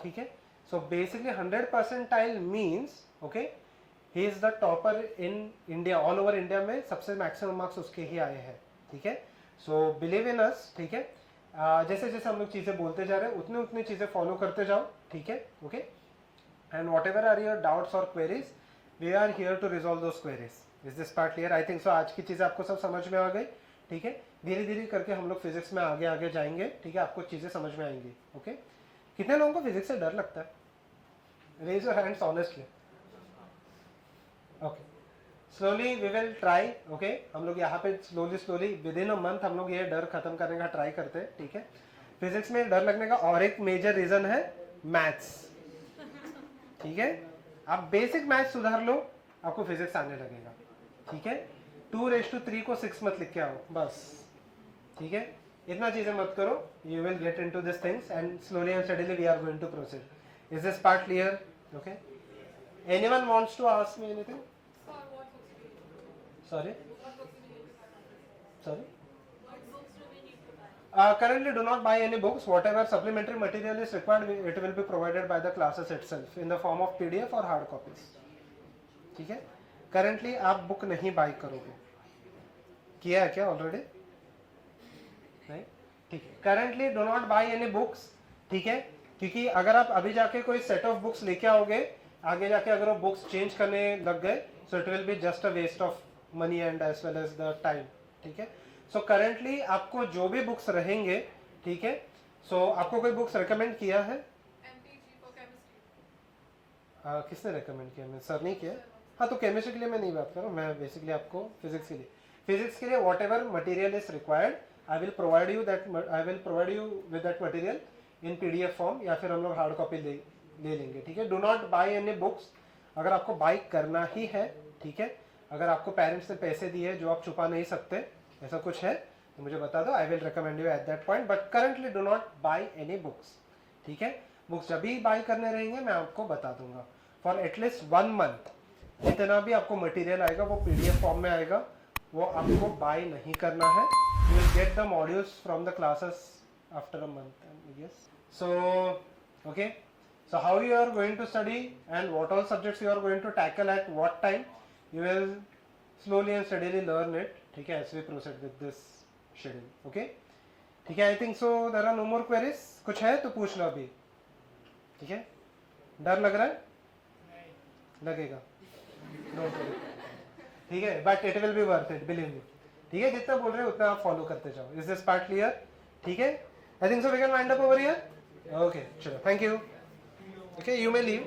ठीक है। So basically 100 percentile means, okay, he is the topper in India, all over India में सबसे मैक्सिमम मार्क्स उसके ही आए हैं, ठीक है। सो बिलीव इन अस, ठीक है। जैसे जैसे हम लोग चीज़ें बोलते जा रहे हैं उतनी उतनी चीज़ें फॉलो करते जाओ, ठीक है, okay. And whatever are your doubts और queries, we are here to resolve those queries. Is this part clear? I think so आज की चीज़ें आपको सब समझ में आ गई, ठीक है। धीरे धीरे करके हम लोग फिजिक्स में आगे आगे जाएंगे, ठीक है, आपको चीज़ें समझ में आएंगी, ओके। कितने लोगों को फिजिक्स से डर लगता है? Raise your hands honestly. Okay, slowly we will try, okay. हम लोग यहाँ पे slowly slowly within a month हम लोग ये डर खत्म करने का ट्राई करते हैं, ठीक है। फिजिक्स में डर लगने का और एक मेजर रीजन है मैथ्स, ठीक है। आप बेसिक मैथ्स सुधार लो, आपको फिजिक्स आने लगेगा, ठीक है। 2:3 को 6 मत लिख के आओ बस, ठीक है, इतना चीजें मत करो, you will get into this things and slowly and steadily we are going to proceed. Is this part clear? Okay, anyone wants to ask me anything? Sorry? Sorry? Currently do not buy any books. Whatever supplementary material is required, it will be provided by the classes itself in the form of PDF or hard copies. ठीक है? Currently आप book नहीं bye करोगे, किया है क्या already? नहीं, ठीक है। Currently do not buy any books. ठीक है, क्योंकि अगर आप अभी जाके कोई सेट ऑफ बुक्स लेके आओगे, आगे जाके अगर वो बुक्स चेंज करने लग गए, so it will be just a waste of money and as well as the time, ठीक है। सो करेंटली आपको जो भी बुक्स रहेंगे, ठीक है, सो आपको कोई बुक्स रिकमेंड किया है? किसने रिकमेंड किया? मैं सर नहीं किया। हाँ, तो केमिस्ट्री के लिए मैं नहीं बात कर रहा हूँ, मैं बेसिकली आपको फिजिक्स के लिए what ever material is required I will provide you with that material in PDF form, या फिर हम लोग हार्ड कॉपी ले लेंगे, ठीक है। Do not by any books अगर आपको बाई करना ही है, ठीक है। अगर आपको पेरेंट्स ने पैसे दिए जो आप छुपा नहीं सकते, ऐसा कुछ है तो मुझे बता दो, I will recommend you at that point, but currently do not by any books, ठीक है। बुक्स जब भी बाई करने रहेंगे मैं आपको बता दूंगा। फॉर एटलीस्ट 1 मंथ जितना भी आपको मटेरियल आएगा वो PDF फॉर्म में आएगा, वो आपको बाय नहीं करना है। You will get the modules from the classes after a month. Yes, so okay, so how you are going to study and what all subjects you are going to tackle at what time, you will slowly and steadily learn it, ठीक है, as we proceed with this schedule, okay, ठीक है। I think so there are no more queries, कुछ है तो पूछ लो अभी, ठीक है। डर लग रहा है? लगेगा, ठीक है, but it will B worth it, believe me, ठीक है। जितना बोल रहे हो उतना आप फॉलो करते जाओ। Is this part clear? ठीक है, I think so we can wind up over here. Okay, चलो, thank you. Okay, you may leave.